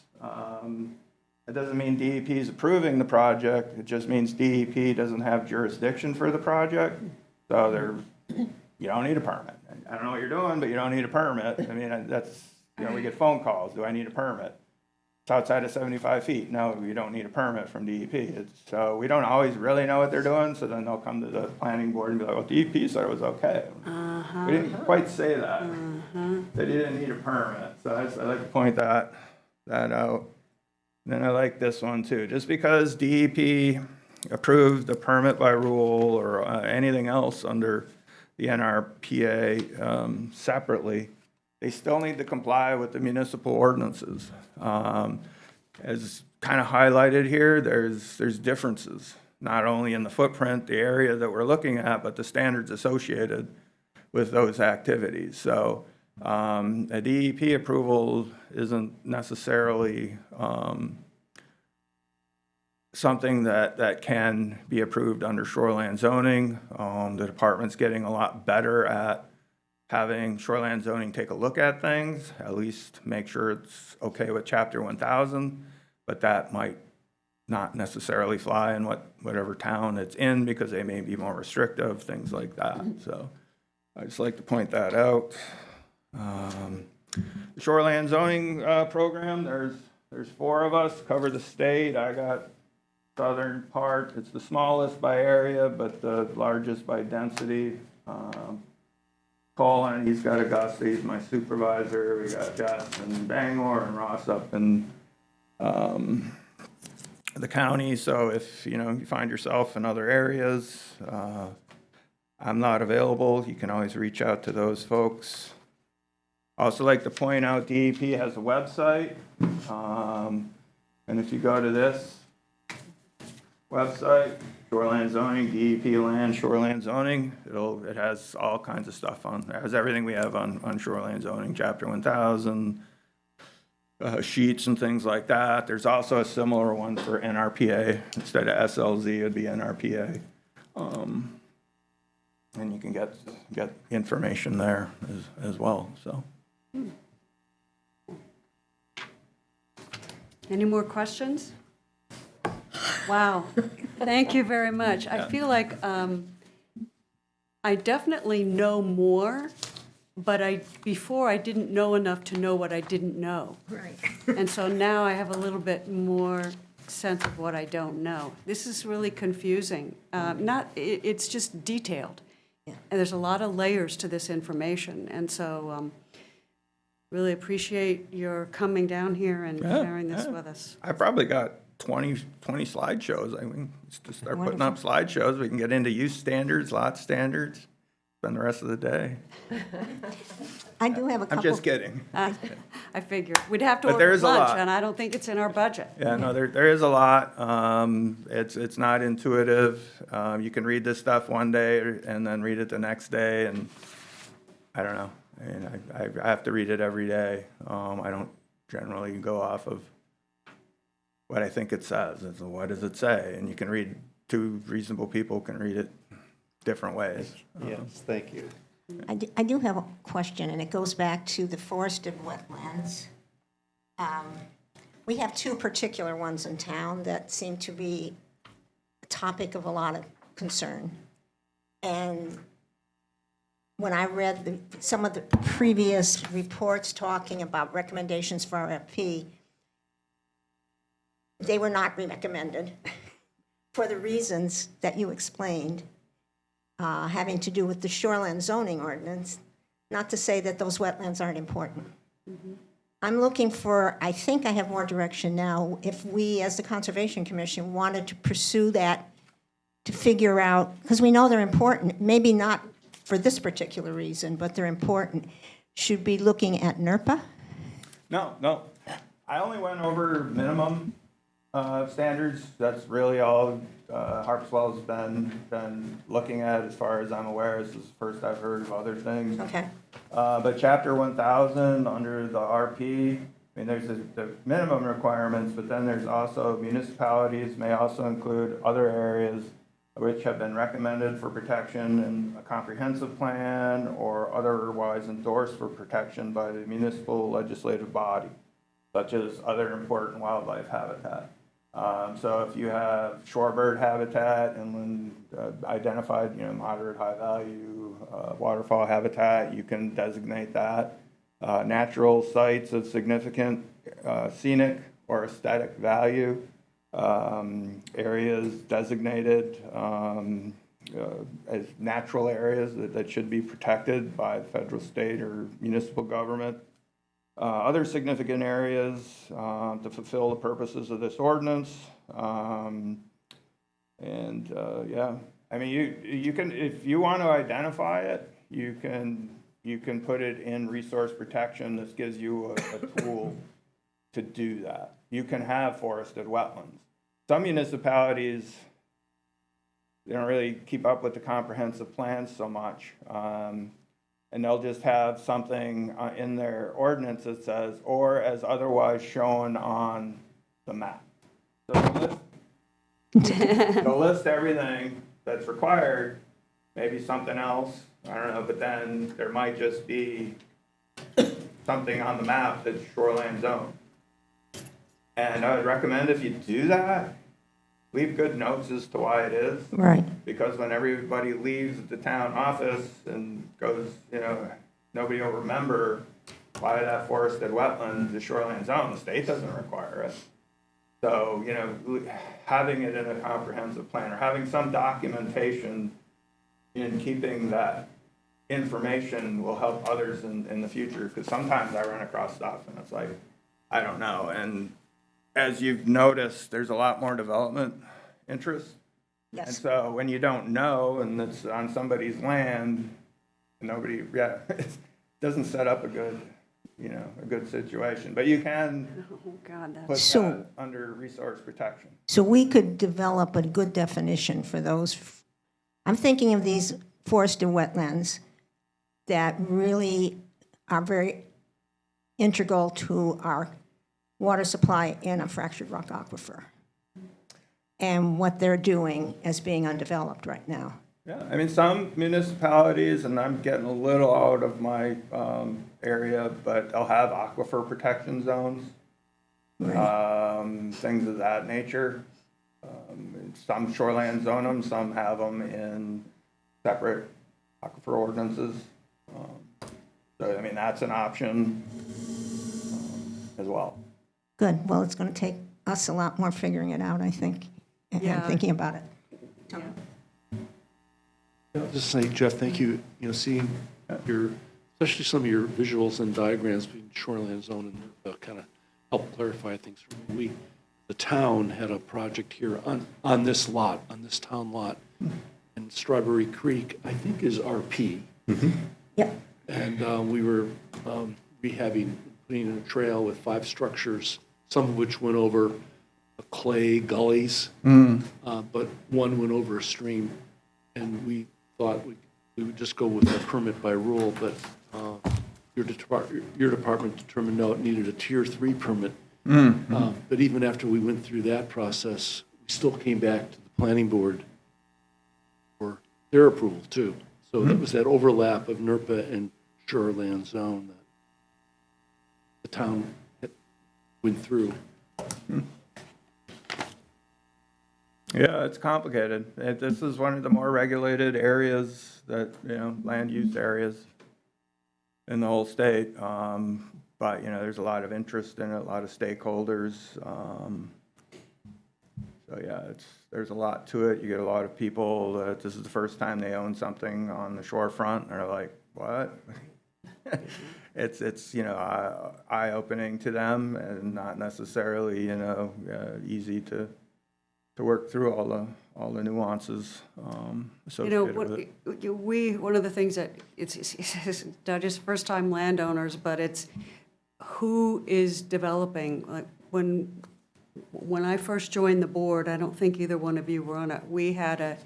it doesn't mean DEP is approving the project. It just means DEP doesn't have jurisdiction for the project. So you don't need a permit. I don't know what you're doing, but you don't need a permit. I mean, that's, we get phone calls. Do I need a permit? It's outside of 75 feet. No, you don't need a permit from DEP. So we don't always really know what they're doing. So then they'll come to the planning board and be like, well, DEP said it was okay. We didn't quite say that. That you didn't need a permit. So I like to point that out. Then I like this one too. Just because DEP approved the permit by rule or anything else under the NRPA separately, they still need to comply with the municipal ordinances. As kind of highlighted here, there's differences, not only in the footprint, the area that we're looking at, but the standards associated with those activities. So a DEP approval isn't necessarily something that can be approved under shoreland zoning. The department's getting a lot better at having shoreland zoning take a look at things, at least make sure it's okay with Chapter 1000, but that might not necessarily fly in whatever town it's in because they may be more restrictive, things like that. So I just like to point that out. The shoreland zoning program, there's 4 of us, cover the state. I got southern part. It's the smallest by area, but the largest by density. Colin, he's got Augusta, he's my supervisor. We got Jess and Bangor and Ross up in the county. So if you find yourself in other areas, I'm not available. You can always reach out to those folks. Also like to point out DEP has a website, and if you go to this website, shoreland zoning, DEP land, shoreland zoning, it has all kinds of stuff on. It has everything we have on shoreland zoning, Chapter 1000, sheets and things like that. There's also a similar one for NRPA. Instead of SLZ, it would be NRPA. And you can get information there as well. So. Any more questions? Wow, thank you very much. I feel like I definitely know more, but before I didn't know enough to know what I didn't know. Right. And so now I have a little bit more sense of what I don't know. This is really confusing. It's just detailed. Yeah. And there's a lot of layers to this information. And so really appreciate your coming down here and sharing this with us. I probably got 20 slideshows. I mean, just start putting up slideshows. We can get into use standards, lot standards, spend the rest of the day. I do have a couple. I'm just kidding. I figured. We'd have to But there order is a lunch, lot. and I don't think it's in our budget. Yeah, no, there is a lot. It's not intuitive. You can read this stuff one day and then read it the next day, and I don't know. I mean, I have to read it every day. I don't generally go off of what I think it says. It's what does it say? And you can read, 2 reasonable people can read it different ways. Yes, thank you. I do have a question, and it goes back to the forested wetlands. We have 2 particular ones in town that seem to be a topic of a lot of concern. And when I read some of the previous reports talking about recommendations for RFP, they were not recommended for the reasons that you explained, having to do with the shoreland zoning ordinance, not to say that those wetlands aren't important. Mm-hmm. I'm looking for, I think I have more direction now, if we, as the Conservation Commission, wanted to pursue that to figure out, because we know they're important, maybe not for this particular reason, but they're important, should be looking at NERPA? No. I only went over minimum standards. That's really all Harpswell's been looking at, as far as I'm aware. This is the first I've heard of other things. Okay. But Chapter 1000 under the RP, I mean, there's the minimum requirements, but then there's also municipalities may also include other areas which have been recommended for protection in a comprehensive plan or otherwise endorsed for protection by the municipal legislative body, such as other important wildlife habitat. So if you have shorebird habitat and identified, moderate high value waterfowl habitat, you can designate that. Natural sites of significant scenic or aesthetic value, areas designated as natural areas that should be protected by the federal, state, or municipal government. other significant areas to fulfill the purposes of this ordinance. Yeah, I mean, you can, if you want to identify it, you can put it in resource protection. This gives you a tool to do that. You can have forested wetlands. Some municipalities, they don't really keep up with the comprehensive plans so much. And they'll just have something in their ordinance that says, or as otherwise shown on the map. So they'll list everything that's required, maybe something else, I don't know, but then there might just be something on the map that's shoreland zone. And I would recommend if you do that, leave good notes as to why it is. Right. Because when everybody leaves the town office and goes, you know, nobody will remember why that forested wetland, the shoreline zone, the state doesn't require it. So, you know, having it in a comprehensive plan or having some documentation in keeping that information will help others in the future. Because sometimes I run across stuff and it's like, I don't know. And as you've noticed, there's a lot more development interest. Yes. And so when you don't know and it's on somebody's land, nobody, yeah, it doesn't set up a good, you know, a good situation. But you can Oh, God, that's. put So- that under resource protection. So we could develop a good definition for those. I'm thinking of these forested wetlands that really are very integral to our water supply in a fractured rock aquifer, and what they're doing as being undeveloped right now. Yeah, I mean, some municipalities, and I'm getting a little out of my area, but they'll have aquifer protection zones, things of that nature. Some shoreline zone them, some have them in separate aquifer ordinances. So, I mean, that's an option as well. Good, well, it's going to take us a lot more figuring it out, I think, and Yeah. thinking about it. I'll just say, Jeff, thank you, you know, seeing your, especially some of your visuals and diagrams between shoreline zone and kind of help clarify things for me. The town had a project here on this lot, on this town lot, and Strawberry Creek, I think is RP. Yep. And we were rehabbing, putting in a trail with 5 structures, some of which went over clay gullies, but one went over a stream. And we thought we would just go with a permit by rule, but your department determined no, it needed a tier 3 permit. But even after we went through that process, we still came back to the planning board for their approval too. So that was that overlap of NERPA and shoreland zone that the town went through. Yeah, it's complicated. This is one of the more regulated areas that, you know, land use areas in the whole state. But, you know, there's a lot of interest in it, a lot of stakeholders. So, yeah, there's a lot to it. You get a lot of people that this is the first time they own something on the shorefront, and they're like, what? It's, you know, eye-opening to them and not necessarily, you know, easy to work through all the nuances You associated know, with it. one of the things that it's not just first-time landowners, but it's who is developing. Like when I first joined the board, I don't think either one of you were on it. We had a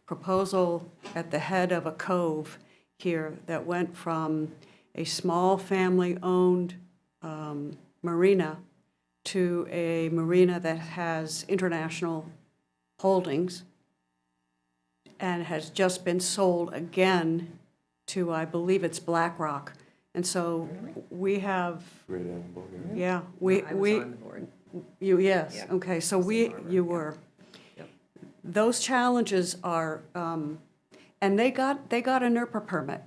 proposal at the head of a cove here that went from a small family-owned marina to a marina that has international holdings and has just been sold again to, I believe it's BlackRock. And so we have, yeah, I was on the board. yes, Yeah. okay, so you were. Yep. Those challenges are, and they got a NERPA permit.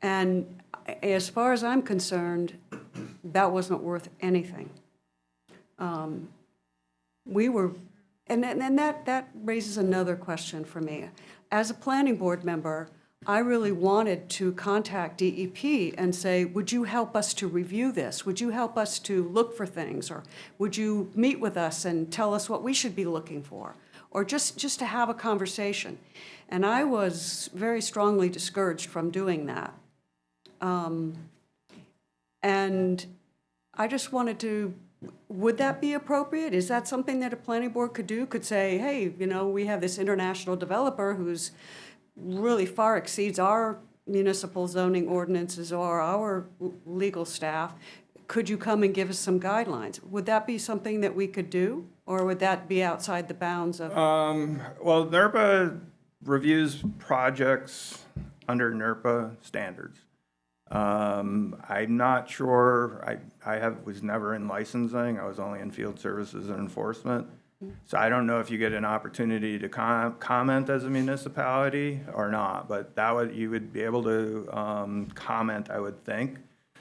And as far as I'm concerned, that wasn't worth anything. We were, and that raises another question for me. As a planning board member, I really wanted to contact DEP and say, would you help us to review this? Would you help us to look for things? Or would you meet with us and tell us what we should be looking for? Or just to have a conversation. And I was very strongly discouraged from doing that. And I just wanted to, would that be appropriate? Is that something that a planning board could do? Could say, hey, you know, we have this international developer who's really far exceeds our municipal zoning ordinances or our legal staff. Could you come and give us some guidelines? Would that be something that we could do? Or would that be outside the bounds of? Well, NERPA reviews projects under NERPA standards. I'm not sure, was never in licensing, I was only in field services and enforcement. So I don't know if you get an opportunity to comment as a municipality or not, but you would be able to comment, I would think.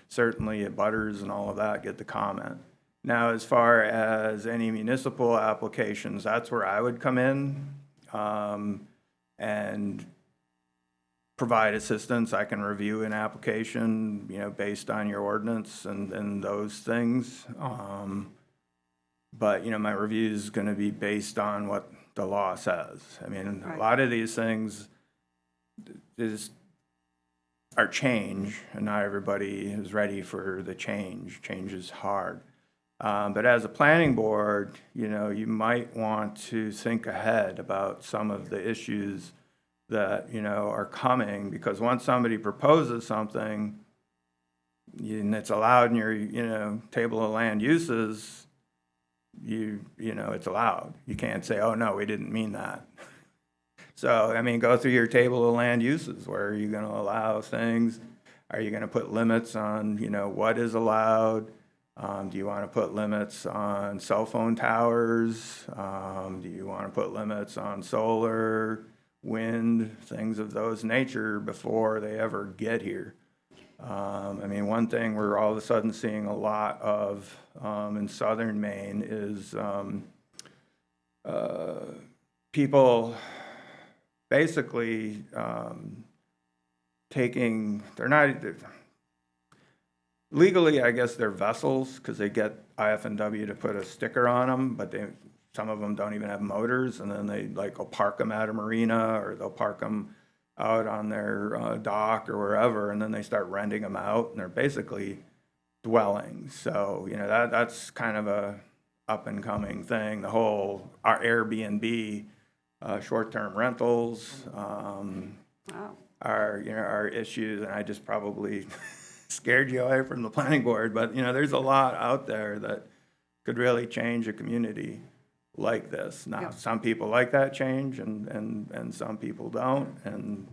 Certainly butters and all of that get the comment. Now, as far as any municipal applications, that's where I would come in and provide assistance. I can review an application, you know, based on your ordinance and those things. But, you know, my review is going to be based on what the law says. I mean, Right. A lot of these things are change, and not everybody is ready for the change. Change is hard. But as a planning board, you know, you might want to think ahead about some of the issues that, you know, are coming, because once somebody proposes something and it's allowed in your, you know, table of land uses, you know, it's allowed. You can't say, oh, no, we didn't mean that. So, I mean, go through your table of land uses. Where are you going to allow things? Are you going to put limits on, you know, what is allowed? Do you want to put limits on cell phone towers? Do you want to put limits on solar, wind, things of those nature before they ever get here? I mean, one thing we're all of a sudden seeing a lot of in southern Maine is people basically legally, I guess they're vessels because they get IF&W to put a sticker on them, but some of them don't even have motors, and then they will park them at a marina, or they'll park them out on their dock or wherever, and then they start renting them out, and they're basically dwellings. So, you know, that's kind of a up and coming thing. The whole our Airbnb, short-term rentals are issues, and I just probably scared you away from the planning board. But, you know, there's a lot out there that could really change a community like this. Now, some people like that change, and some people don't. And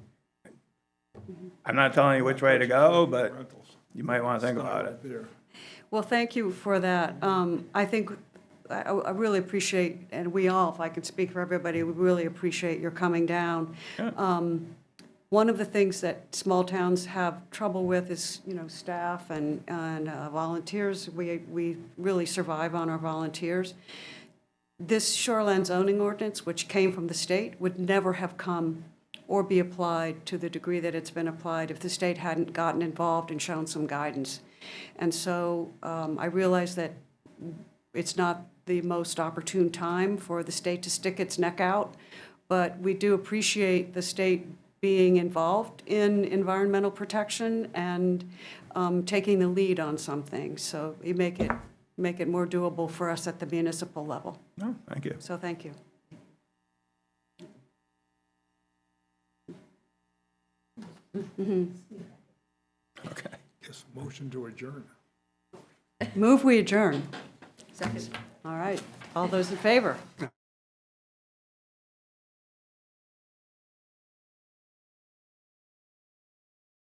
I'm not telling you which way to go, but you might want to think about it. Well, thank you for that. I think I really appreciate, and we all, if I can speak for everybody, we really appreciate your coming down. One of the things that small towns have trouble with is, you know, staff and volunteers. We really survive on our volunteers. This shoreland zoning ordinance, which came from the state, would never have come or be applied to the degree that it's been applied if the state hadn't gotten involved and shown some guidance. And so I realize that it's not the most opportune time for the state to stick its neck out, but we do appreciate the state being involved in environmental protection and taking the lead on some things. So you make it more doable for us at the municipal level. No, thank you. So thank you. Okay. Yes, motion to adjourn. Move we adjourn. Second. All right. All those in favor?